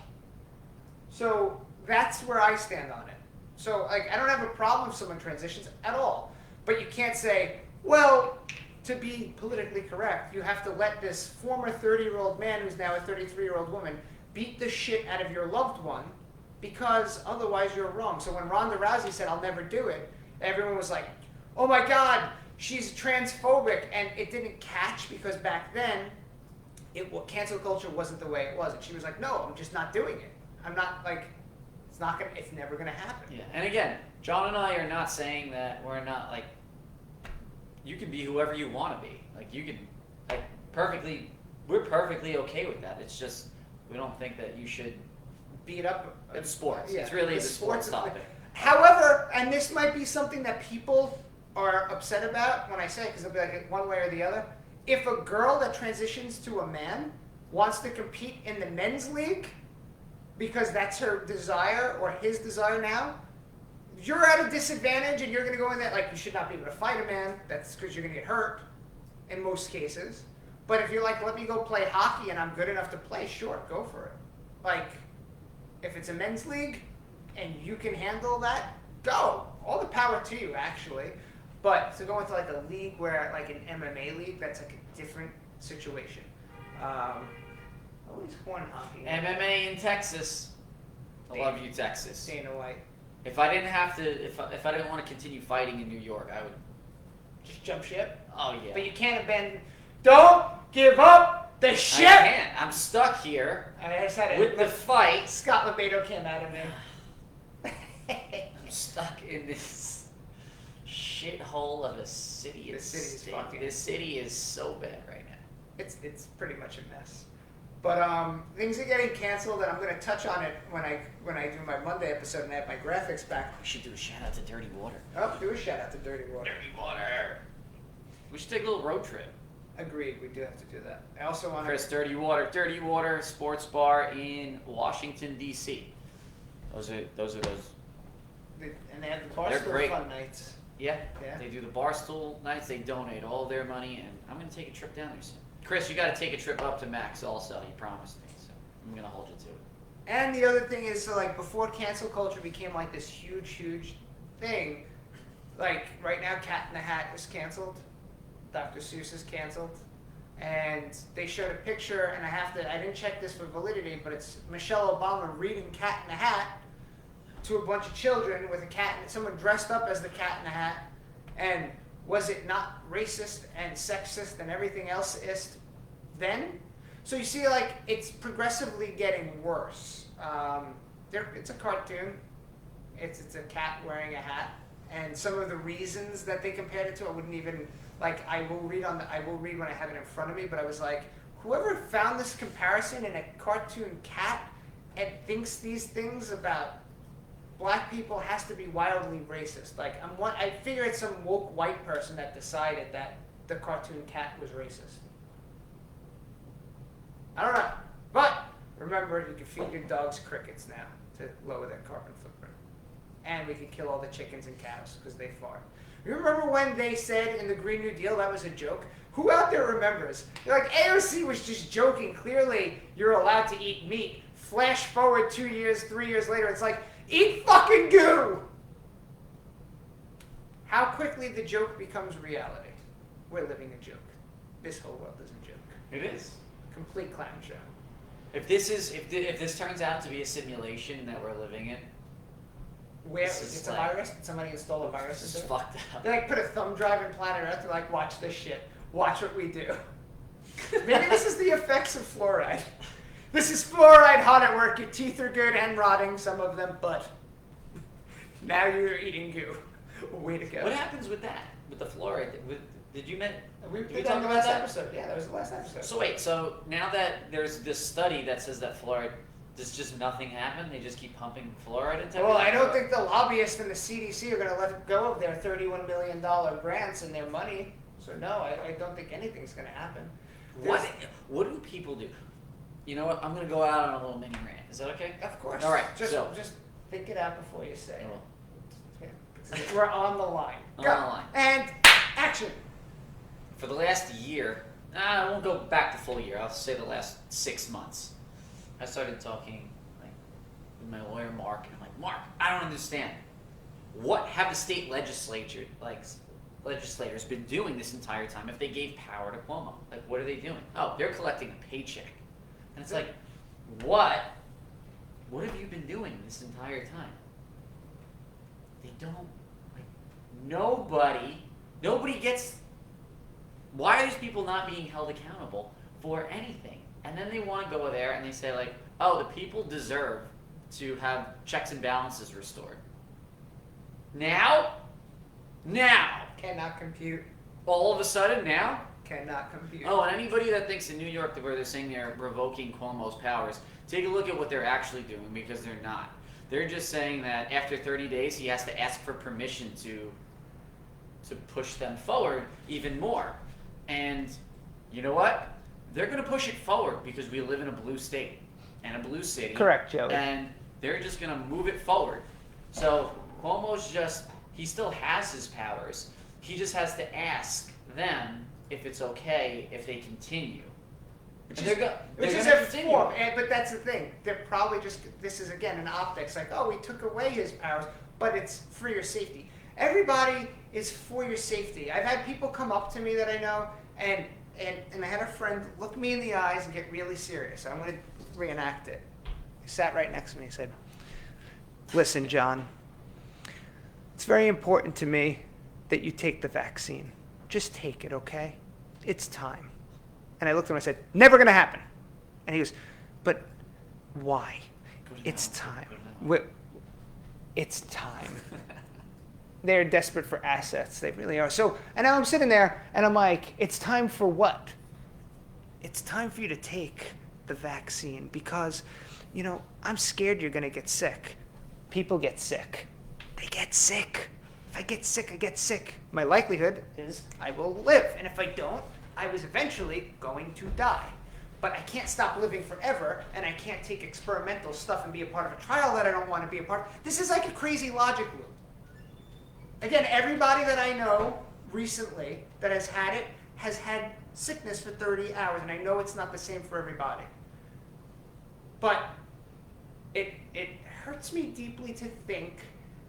So that's where I stand on it. So like, I don't have a problem if someone transitions at all, but you can't say, well, to be politically correct, you have to let this former 30-year-old man who's now a 33-year-old woman beat the shit out of your loved one because otherwise you're wrong. So when Ronda Rousey said, I'll never do it, everyone was like, oh my God, she's transphobic. And it didn't catch because back then, cancel culture wasn't the way it was. And she was like, no, I'm just not doing it. I'm not like, it's never gonna happen. Yeah, and again, John and I are not saying that we're not like. You can be whoever you want to be. Like you can, like we're perfectly okay with that. It's just we don't think that you should. Beat up. It's sports. Yeah, It's really it's a sports sports. topic. However, and this might be something that people are upset about when I say it, because they'll be like one way or the other. If a girl that transitions to a man wants to compete in the men's league because that's her desire or his desire now, you're at a disadvantage and you're going to go in that, like, you should not be able to fight a man. That's because you're going to get hurt in most cases. But if you're like, let me go play hockey and I'm good enough to play, sure, go for it. Like, if it's a men's league and you can handle that, go. All the power to you, actually. But to go into like a league where, like an MMA league, that's like a different situation. Always corn hockey. MMA in Texas. I love you, Texas. Dana White. If I didn't have to, if I didn't want to continue fighting in New York, I would. Just jump ship. Oh yeah. But you can't abandon. Don't give up the ship. I can't. I'm stuck here I just had with the fight. Scott Lebedo came out of me. I'm stuck in this shithole of a city. This city is fucking- This city is so bad right now. It's pretty much a mess. But things are getting canceled, and I'm going to touch on it when I do my Monday episode and I have my graphics back. We should do a shout out to Dirty Water. Oh, do a shout out to Dirty Water. Dirty Water. We should take a little road trip. Agreed, we do have to do that. I also want Chris, to. Dirty Water Sports Bar in Washington D.C. Those are those. And they have the They're Barstool great. Fun Nights. Yeah, Yeah. they do the Barstool nights. They donate all their money, and I'm gonna take a trip down there soon. Chris, you got to take a trip up to Max also. You promised me, so I'm gonna hold you to it. And the other thing is, so like before cancel culture became like this huge thing, like right now Cat in the Hat is canceled, Dr. Seuss is canceled, and they showed a picture, and I didn't check this for validity, but it's Michelle Obama reading Cat in the Hat to a bunch of children with a cat, and someone dressed up as the Cat in the Hat, and was it not racist and sexist and everything else-ist then? So you see, like, it's progressively getting worse. It's a cartoon. It's a cat wearing a hat, and some of the reasons that they compared it to, I wouldn't even like. I will read when I have it in front of me. But I was like, whoever found this comparison in a cartoon cat and thinks these things about black people has to be wildly racist. Like, I figure it's some woke white person that decided that the cartoon cat was racist. I don't know. But remember, you can feed your dogs crickets now to lower their carbon footprint. And we can kill all the chickens and cows because they fart. You remember when they said in the Green New Deal that was a joke? Who out there remembers? They're like, AOC was just joking. Clearly, you're allowed to eat meat. Flash forward 2 years, 3 years later, it's like, eat fucking goo! How quickly the joke becomes reality. we're living a joke. This whole world is a joke. It is. Complete clown show. If this turns out to be a simulation that we're living in, Where This is it's a like- virus? Did somebody install a virus it's into it? fucked up. They like put a thumb drive in planet Earth. They're like, watch this shit. Watch what we do. Maybe this is the effects of fluoride. This is fluoride hot at work. Your teeth are good and rotting, some of them, but now you're eating goo. Way to go. What happens with that? With the fluoride? Did you mention? We Did we did that in talk the about last that? episode. Yeah, that was the last episode. So wait, so now that there's this study that says that fluoride, does just nothing happen? They just keep pumping fluoride into Well, I everything? don't think the lobbyists and the CDC are going to let go of their $31 million grants and their money. So no, I don't think anything's going to happen. What do people do? You know what? I'm gonna go out on a little mini rant. Is that okay? Of course. All right, Just so- just think it out before you say I it. will. Yeah. We're on the line. On Go. the line. And action. For the last year, I won't go back to full year. I'll say the last 6 months. I started talking like with my lawyer Mark, and I'm like, Mark, I don't understand. What have the state legislators been doing this entire time? If they gave power to Cuomo, like what are they doing? Oh, they're collecting a paycheck, and it's like, what? What have you been doing this entire time? They don't like nobody gets. Why are these people not being held accountable for anything? And then they want to go there and they say like, oh, the people deserve to have checks and balances restored. Now, Cannot compute. all of a sudden now. Cannot compute. Oh, and anybody that thinks in New York where they're saying they're revoking Cuomo's powers, take a look at what they're actually doing, because they're not. They're just saying that after 30 days he has to ask for permission to push them forward even more. And you know what? They're going to push it forward because we live in a blue state and a blue city. Correct, Joey. And they're just going to move it forward. So Cuomo's he still has his powers. He just has to ask them if it's okay if they continue. Which And is, they're which is gonna a continue. form, but that's the thing. They're probably just, this is again an optics, like, oh, we took away his powers, but it's for your safety. Everybody is for your safety. I've had people come up to me that I know, and I had a friend look me in the eyes and get really serious. I'm going to reenact it. He sat right next to me and said, listen, John, it's very important to me that you take the vaccine. Just take it, okay? It's time. And I looked at him and I said, never going to happen. And he goes, but why? Go to It's that time. one. It's time. They're desperate for assets. They really are. So, and now I'm sitting there and I'm like, it's time for what? It's time for you to take the vaccine because, you know, I'm scared you're going to get sick. People get sick. They get sick. If I get sick, I get sick. My likelihood is I will live. And if I don't, I was eventually going to die. But I can't stop living forever, and I can't take experimental stuff and be a part of a trial that I don't want to be a part of. This is like a crazy logic loop. Again, everybody that I know recently that has had it has had sickness for 30 hours, and I know it's not the same for everybody. But it hurts me deeply to think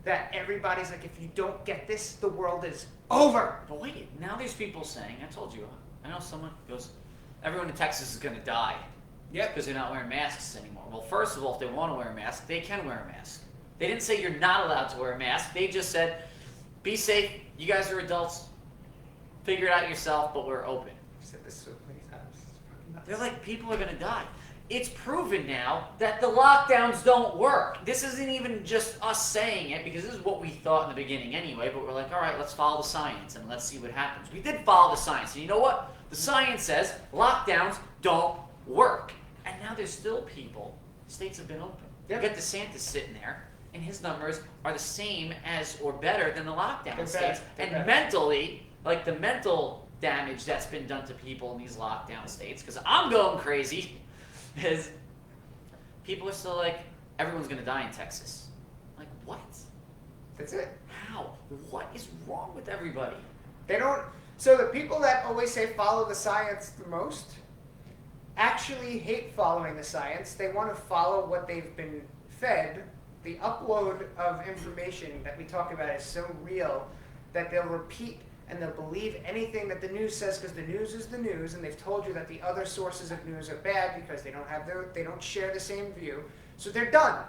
that everybody's like, if you don't get this, the world is over. But wait, now there's people saying, I told you, I know someone goes, everyone in Texas is going to die. Yep. Because they're not wearing masks anymore. Well, first of all, if they want to wear a mask, they can wear a mask. They didn't say you're not allowed to wear a mask. They just said, be safe. You guys are adults. Figure it out yourself, but we're open. I've said this so many times. It's fucking nuts. They're like, people are going to die. It's proven now that the lockdowns don't work. This isn't even just us saying it, because this is what we thought in the beginning anyway, but we're like, all right, let's follow the science and let's see what happens. We did follow the science, and you know what? The science says lockdowns don't work. And now there's still people, states have been open. Yep. You got DeSantis sitting there, and his numbers are the same as or better than the lockdown They're states. better. They're And better. mentally, like the mental damage that's been done to people in these lockdown states, because I'm going crazy, is people are still like, everyone's going to die in Texas. Like, what? That's it. How? What is wrong with everybody? They don't. So the people that always say follow the science the most actually hate following the science. They want to follow what they've been fed. The upload of information that we talk about is so real that they'll repeat and they'll believe anything that the news says because the news is the news, and they've told you that the other sources of news are bad because they don't share the same view. So they're done.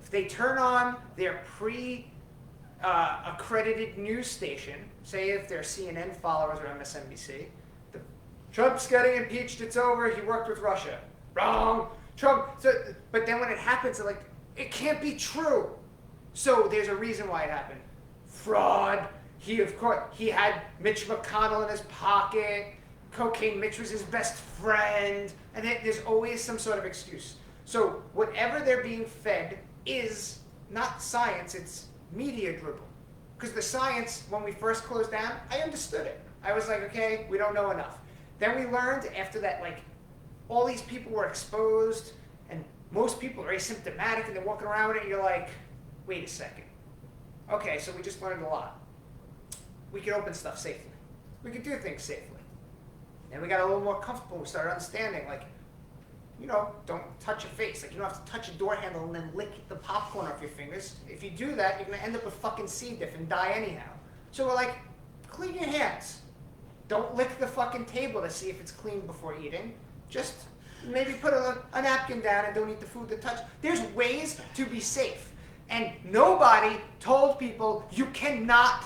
If they turn on their accredited news station, say if they're CNN followers or MSNBC, Trump's getting impeached, it's over, he worked with Russia. Wrong. Trump. But then when it happens, they're like, it can't be true. So there's a reason why it happened. Fraud. He had Mitch McConnell in his pocket. Cocaine Mitch was his best friend. And there's always some sort of excuse. So whatever they're being fed is not science, it's media dribble. Because the science, when we first closed down, I understood it. I was like, okay, we don't know enough. Then we learned after that, like, all these people were exposed, and most people are asymptomatic, and they're walking around with it, and you're like, wait a second. Okay, so we just learned a lot. We can open stuff safely. We can do things safely. And we got a little more comfortable. We started understanding, like, don't touch your face. Like, you don't have to touch a door handle and then lick the popcorn off your fingers. If you do that, you're going to end up with fucking C. diff and die anyhow. So we're like, clean your hands. Don't lick the fucking table to see if it's clean before eating. Just maybe put a napkin down and don't eat the food that touch. There's ways to be safe. And nobody told people you cannot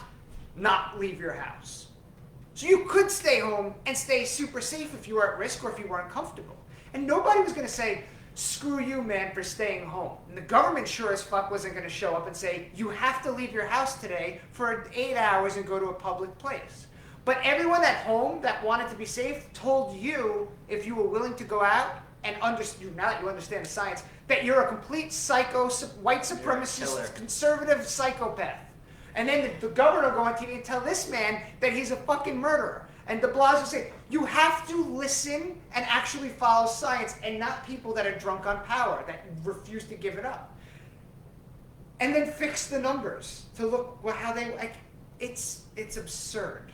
not leave your house. So you could stay home and stay super safe if you were at risk or if you weren't comfortable. And nobody was going to say, screw you, man, for staying home. And the government sure as fuck wasn't going to show up and say, you have to leave your house today for 8 hours and go to a public place. But everyone at home that wanted to be safe told you, if you were willing to go out and now that you understand the science, that you're a complete psycho, white supremacist, conservative psychopath. And then the governor will go on TV and tell this man that he's a fucking murderer. And de Blasio say, you have to listen and actually follow science and not people that are drunk on power, that refuse to give it up. And then fix the numbers to look how they, like, it's absurd.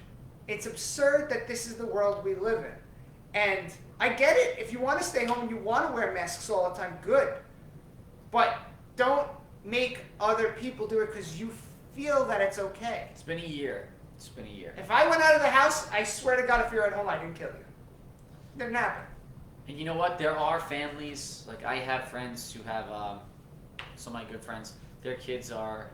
It's absurd that this is the world we live in. And I get it. If you want to stay home and you want to wear masks all the time, good. But don't make other people do it because you feel that it's okay. It's been a year. If I went out of the house, I swear to God, if you're at home, I didn't kill you. It didn't happen. And you know what? There are families, like I have friends who have, some of my good friends, their kids are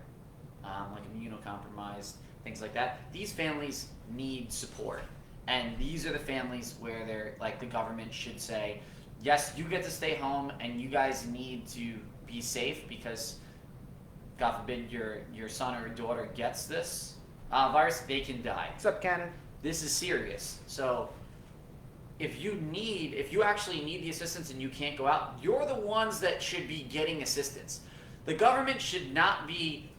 like immunocompromised, things like that. These families need support. And these are the families where they're like the government should say, yes, you get to stay home and you guys need to be safe because God forbid your son or daughter gets this virus, they can die. What's up, Cannon? This is serious. So if you actually need the assistance and you can't go out, you're the ones that should be getting assistance. The government should not be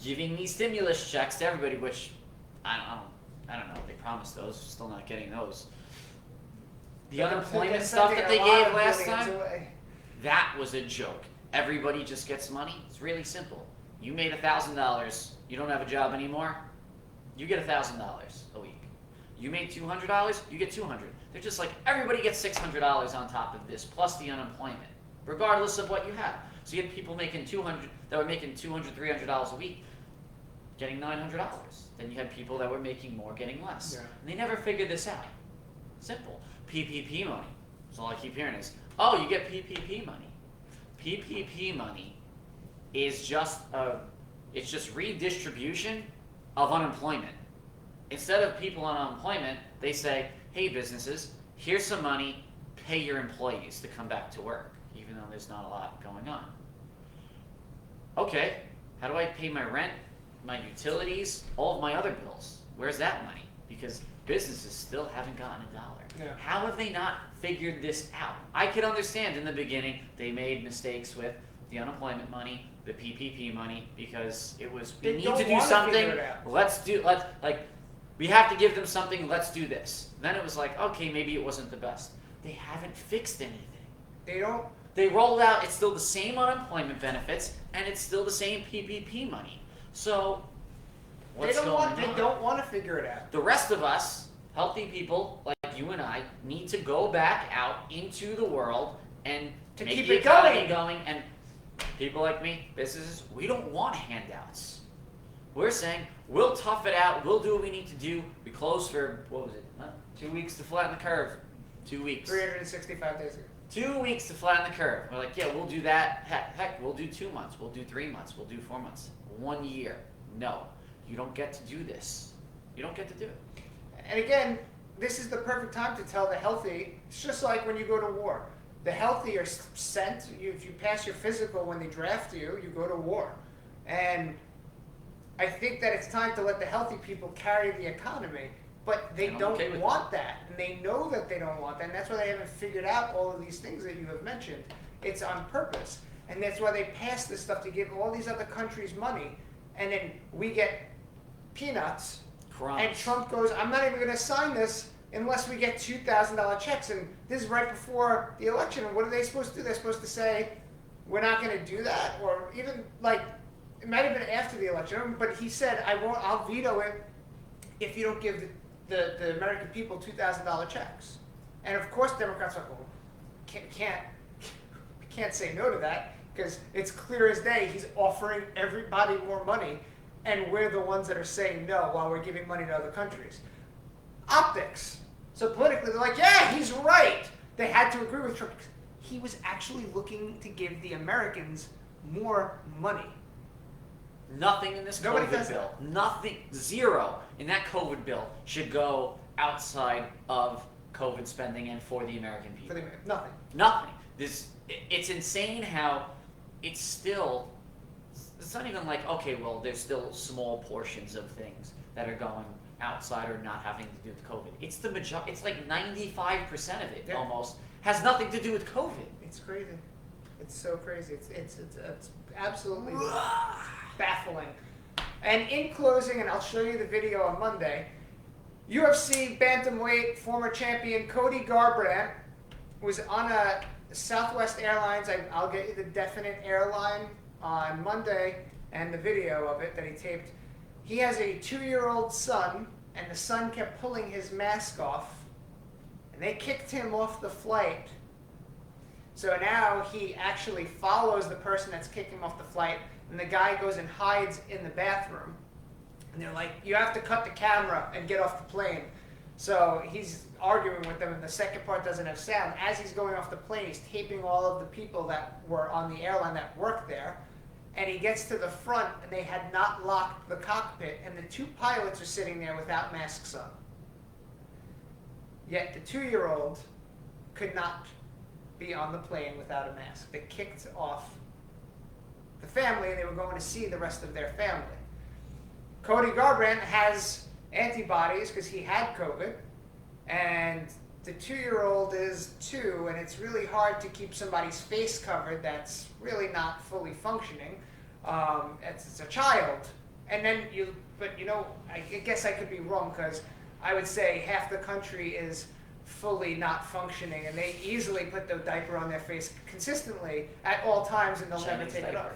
giving these stimulus checks to everybody, which I don't know. They promised those, still not getting those. The unemployment stuff that they gave last time, that was a joke. Everybody just gets money. It's really simple. You made $1,000. You don't have a job anymore. You get $1,000 a week. You made $200. You get $200. They're just like everybody gets $600 on top of this, plus the unemployment, regardless of what you have. So you had people making $200 that were making $200, $300 a week, getting $900. Then you had people that were making more, getting less. Yeah. And they never figured this out. Simple. PPP money. So all I keep hearing is, oh, you get PPP money. PPP money is just redistribution of unemployment. Instead of people on unemployment, they say, hey businesses, here's some money, pay your employees to come back to work, even though there's not a lot going on. Okay, how do I pay my rent, my utilities, all of my other bills? Where's that money? Because businesses still haven't gotten $1. Yeah. How have they not figured this out? I could understand in the beginning they made mistakes with the unemployment money, the PPP money, because it was, we need to do something, we have to give them something, let's do this. Then it was like, okay, maybe it wasn't the best. They haven't fixed anything. They rolled out, it's still the same unemployment benefits, and it's still the same PPP money. So, what's going on? They don't want to figure it out. The rest of us, healthy people like you and I, need to go back out into the world and To make keep the it economy going. going. And people like me, businesses, we don't want handouts. We're saying, We'll tough it out. We'll do what we need to do. We closed for, 2 weeks to flatten the curve. 2 weeks. 365 days ago. 2 weeks to flatten the curve. We're like, yeah, we'll do that. Heck, we'll do 2 months. We'll do 3 months. We'll do 4 months. 1 year. No, you don't get to do this. You don't get to do it. And again, this is the perfect time to tell the healthy. It's just like when you go to war. The healthy are sent. If you pass your physical when they draft you, you go to war. And I think that it's time to let the healthy people carry the economy. But they And I'm don't okay with want that. And they know that they don't want that. And that's why they haven't figured out all of these things that you have mentioned. It's on purpose. And that's why they pass this stuff to give all these other countries money. And then we get peanuts. Crumbs. And Trump goes, I'm not even going to sign this unless we get $2,000 checks. And this is right before the election. And what are they supposed to do? They're supposed to say, we're not going to do that? Or even, like, it might have been after the election. But he said, I'll veto it if you don't give the American people $2,000 checks. And of course, Democrats are like, well, can't say no to that because it's clear as day he's offering everybody more money, and we're the ones that are saying no while we're giving money to other countries. Optics. So politically, they're like, yeah, he's right. They had to agree with Trump. He was actually looking to give the Americans more money. Nothing in this Nobody COVID does bill, nothing, zero in that COVID bill should go outside of COVID spending and for the American people. Nothing. Nothing. It's insane how it's not even like, okay, well, there's still small portions of things that are going outside or not having to do with COVID. It's the majority. It's like 95% of it almost has nothing to do with COVID. It's crazy. It's so crazy. It's absolutely baffling. And in closing, and I'll show you the video on Monday, UFC bantamweight former champion Cody Garbrandt was on a Southwest Airlines. I'll get you the definite airline on Monday and the video of it that he taped. He has a 2-year-old son, and the son kept pulling his mask off, and they kicked him off the flight. So now he actually follows the person that's kicking him off the flight, and the guy goes and hides in the bathroom. And they're like, you have to cut the camera and get off the plane. So he's arguing with them, and the second part doesn't have sound. As he's going off the plane, he's taping all of the people that were on the airline that worked there. And he gets to the front, and they had not locked the cockpit, and the 2 pilots are sitting there without masks on. Yet the 2-year-old could not be on the plane without a mask. They kicked off the family, and they were going to see the rest of their family. Cody Garbrandt has antibodies because he had COVID, and the 2-year-old is 2, and it's really hard to keep somebody's face covered that's really not fully functioning. It's a child. And then I guess I could be wrong because I would say half the country is fully not functioning, and they easily put the diaper on their face consistently at all times, and they'll never take it off.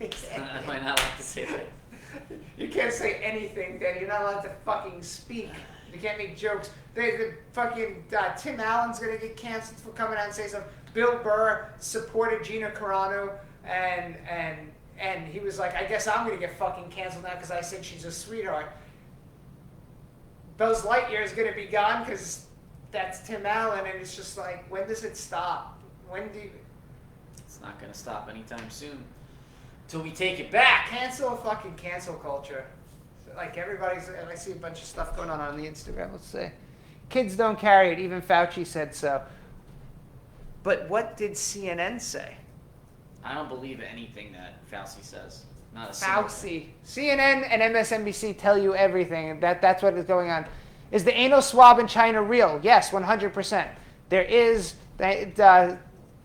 I might not like to say that. You can't say anything, Danny. You're not allowed to fucking speak. You can't make jokes. The fucking Tim Allen's gonna get canceled for coming out and saying something. Bill Burr supported Gina Carano, and he was like, I guess I'm gonna get fucking canceled now because I said she's a sweetheart. Buzz Lightyear is gonna be gone because that's Tim Allen, and it's just like, when does it stop? It's not gonna stop anytime soon. Till we take it back. Cancel culture. Like I see a bunch of stuff going on the Instagram. Let's see. Kids don't carry it. Even Fauci said so. But what did CNN say? I don't believe anything that Fauci says. Not a single thing. Fauci. CNN and MSNBC tell you everything. That's what is going on. Is the anal swab in China real? Yes, 100%. There is.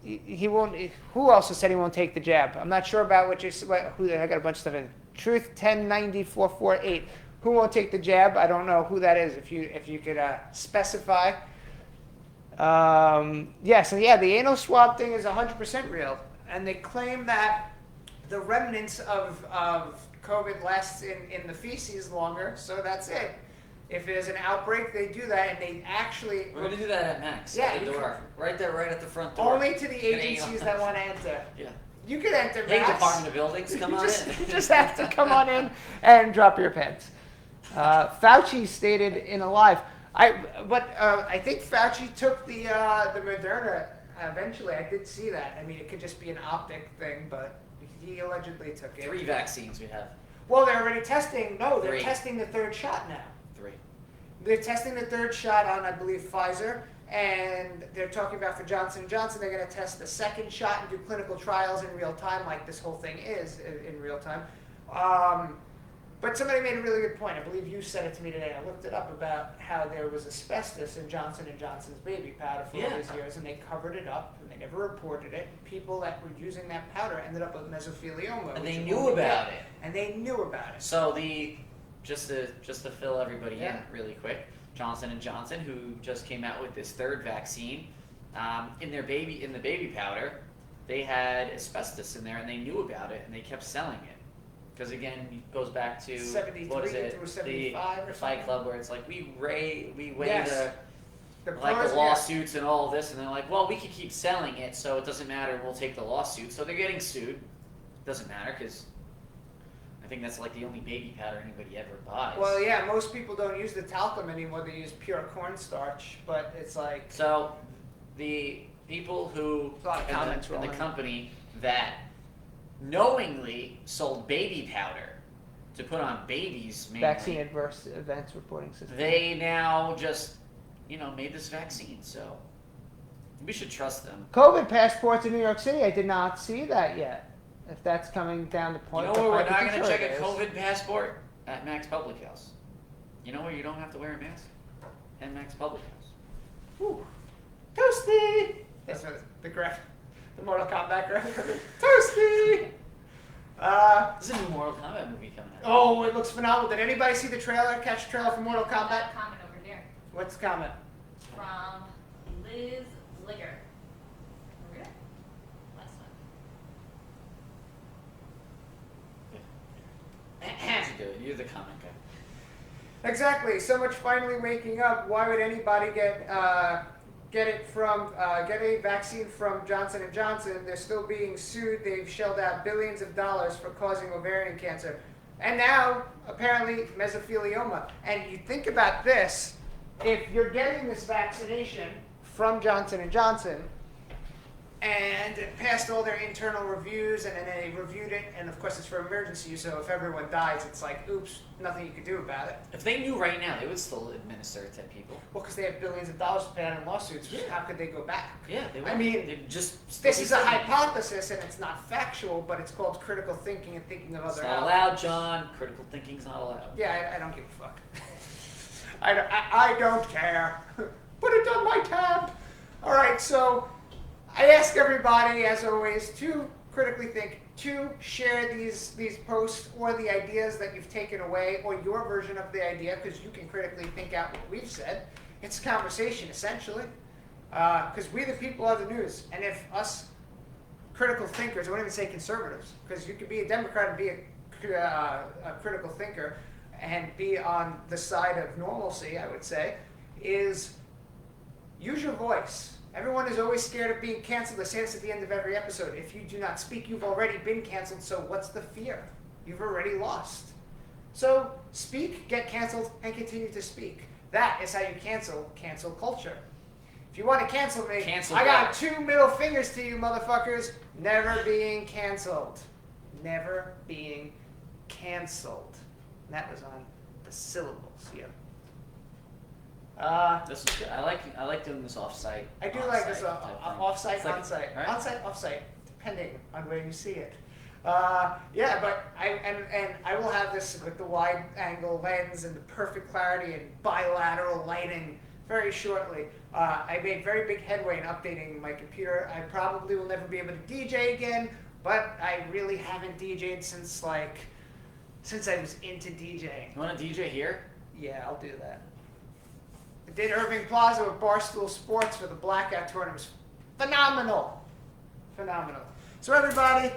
He won't. Who else has said he won't take the jab? I'm not sure about who. I got a bunch of stuff in. Truth 109448. Who won't take the jab? I don't know who that is. If you could specify. The anal swab thing is 100% real, and they claim that the remnants of COVID lasts in the feces longer. So that's it. If there's an outbreak, they do that, and they actually... We're going to do that at Max. Yeah. At the door. Right there, right at the front door. Only to the agencies that want to enter. Yeah. You can enter Hey, Max. Department of Buildings, come on in. You just have to come on in and drop your pants. Fauci stated in a live. I think Fauci took the Moderna eventually. I did see that. I mean, it could just be an optic thing, but he allegedly took it. 3 vaccines we have. Well, they're already testing. No, they're 3. testing the third shot now. 3. They're testing the third shot on, I believe, Pfizer, and they're talking about for Johnson & Johnson, they're going to test the second shot and do clinical trials in real time, like this whole thing is in real time. But somebody made a really good point. I believe you said it to me today. I looked it up about how there was asbestos in Johnson & Johnson's baby powder for all these years, and they covered it up, and they never reported it. People that were using that powder ended up with mesothelioma. And which they is knew what we about get. it. And they knew about it. So just to fill everybody Yeah. in really quick, Johnson & Johnson, who just came out with this third vaccine, in the baby powder, they had asbestos in there, and they knew about it, and they kept selling it. Because again, it goes back to 73 what is it? through 75 or the Fight something? Club, where it's like we weigh Yes. the pros- lawsuits and all this, and they're like, well, we could keep selling it, so it doesn't matter. We'll take the lawsuit. So they're getting sued. Doesn't matter because I think that's like the only baby powder anybody ever buys. Well, yeah, most people don't use the talcum anymore. They use pure cornstarch, but it's like So the people who a lot of comments and the rolling. company that knowingly sold baby powder to put on babies mainly, vaccine adverse events reporting system. they now just made this vaccine. So we should trust them. COVID passports in New York City. I did not see that yet. If that's coming down the You point, know where we're I'm not pretty going to sure check it a is. COVID passport? At Max Public House. You know where you don't have to wear a mask? At Max Public House. Whew. Toasty. That's what the Mortal Kombat graphic. Toasty. There's a new Mortal Kombat movie coming out. Oh, it looks phenomenal. Did anybody see the trailer? Catch the trailer for Mortal Got Kombat? a comment over here What's the comment? from Liz Ligger. Read it? Last one. Good. You're the comment guy. Exactly. So much finally waking up. Why would anybody get a vaccine from Johnson & Johnson? They're still being sued. They've shelled out billions of dollars for causing ovarian cancer, and now apparently mesothelioma. And you think about this: if you're getting this vaccination from Johnson & Johnson, and it passed all their internal reviews, and then they reviewed it, and of course it's for emergency use, so if everyone dies, it's like, oops, nothing you can do about it. If they knew right now, they would still administer it to people. Well, because they have billions of dollars to pay out in lawsuits, Yeah. how could they go back? Yeah, they would. I mean, They'd just This is a hypothesis, and it's not factual, but it's called critical thinking and thinking of It's other not allowed, John. Critical thinking's not allowed. Yeah, I don't give a fuck. I don't care. Put it on my tab. All right, so I ask everybody, as always, to critically think, to share these posts or the ideas that you've taken away, or your version of the idea, because you can critically think out what we've said. It's a conversation, essentially, because we the people are the news, and if us critical thinkers, I won't even say conservatives, because you could be a Democrat and be a critical thinker and be on the side of normalcy, I would say, is use your voice. Everyone is always scared of being canceled. I say this at the end of every episode. If you do not speak, you've already been canceled, so what's the fear? You've already lost. So speak, get canceled, and continue to speak. That is how you cancel culture. If you want to cancel me, I got 2 middle fingers to you, motherfuckers. Never being canceled. Never being canceled. And that was on the syllables, yeah. This is good. I like doing this off-site. I do like this on-site type thing. off-site, It's like- on-site, right? on-site, off-site, depending on where you see it. Yeah, but I will have this with the wide-angle lens and the perfect clarity and bilateral lighting very shortly. I made very big headway in updating my computer. I probably will never be able to DJ again, but I really haven't DJed since I was into DJing. You want to DJ here? Yeah, I'll do that. I did Irving Plaza with Barstool Sports for the Blackout Tour, and it was phenomenal. Phenomenal. So everybody,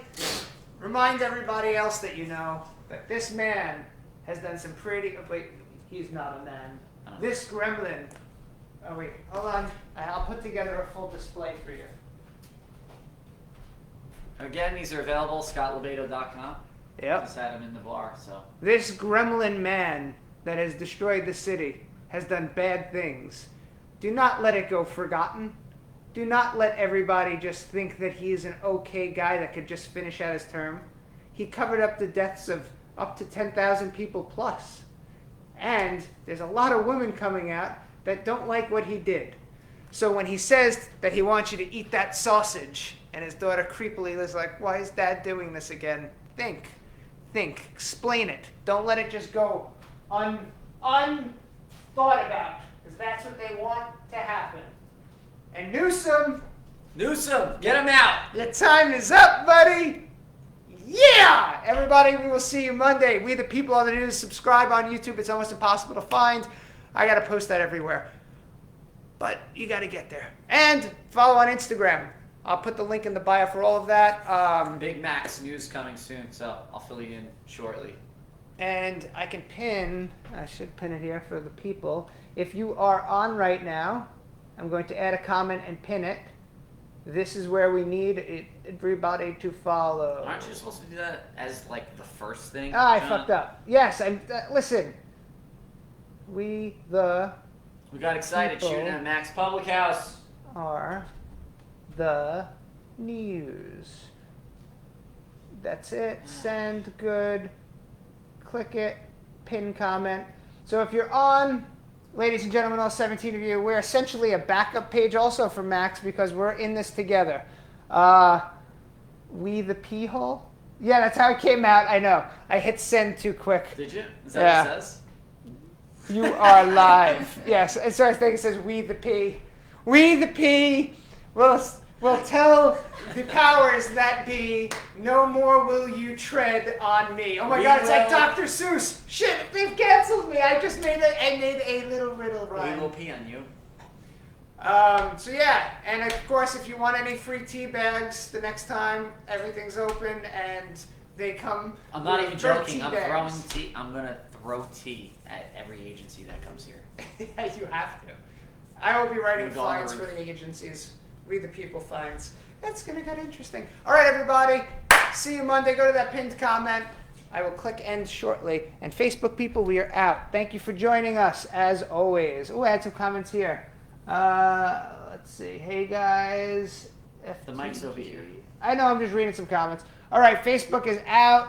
remind everybody else that you know that this man has done some pretty... Wait, he's not a man. This gremlin... Oh wait, hold on. I'll put together a full display for you. Again, these are available, scottlebedo.com. Yep. Just had them in the bar, so. This gremlin man that has destroyed the city has done bad things. Do not let it go forgotten. Do not let everybody just think that he's an okay guy that could just finish out his term. He covered up the deaths of up to 10,000 people plus. And there's a lot of women coming out that don't like what he did. So when he says that he wants you to eat that sausage, and his daughter creepily is like, why is dad doing this again? Think, explain it. Don't let it just go unthought about, because that's what they want to happen. And Newsom, Newsom, get him out! your time is up, buddy. Yeah! Everybody, we will see you Monday. We the People on the News. Subscribe on YouTube. It's almost impossible to find. I got to post that everywhere. But you got to get there. And follow on Instagram. I'll put the link in the bio for all of that. Big Max news coming soon, so I'll fill you in shortly. And I can I should pin it here for the people. If you are on right now, I'm going to add a comment and pin it. This is where we need everybody to follow. Aren't you supposed to do that as like the first thing? I John? fucked up. Yes, listen. We We got excited People. shooting at Max Public House. are the news. That's it. Send, good. Click it. Pin comment. So if you're on, ladies and gentlemen, all 17 of you, we're essentially a backup page also for Max because we're in this together. We the pee hole? Yeah, that's how it came out. I know. I hit send too quick. Did you? Is that Yeah. what it says? You are live. Yes. And so I think it says we the pee. We the pee will tell the powers that be, no more will you tread on me. Oh my We God, it's like will- Dr. Seuss. Shit, they've canceled me. I just made a little riddle We rhyme. will pee on you. So yeah, and of course, if you want any free tea bags the next time everything's open and they come, I'm not with even free joking. tea I'm bags. throwing tea. I'm gonna throw tea at every agency that comes here. Yeah, you have to. I will be writing We've gone fines for over- the agencies. We the people fines. That's gonna get interesting. All right, everybody. See you Monday. Go to that pinned comment. I will click end shortly. And Facebook people, we are out. Thank you for joining us as always. Oh, I had some comments here. Let's see. Hey guys. The mic's over here. I know. I'm just reading some comments. All right, Facebook is out.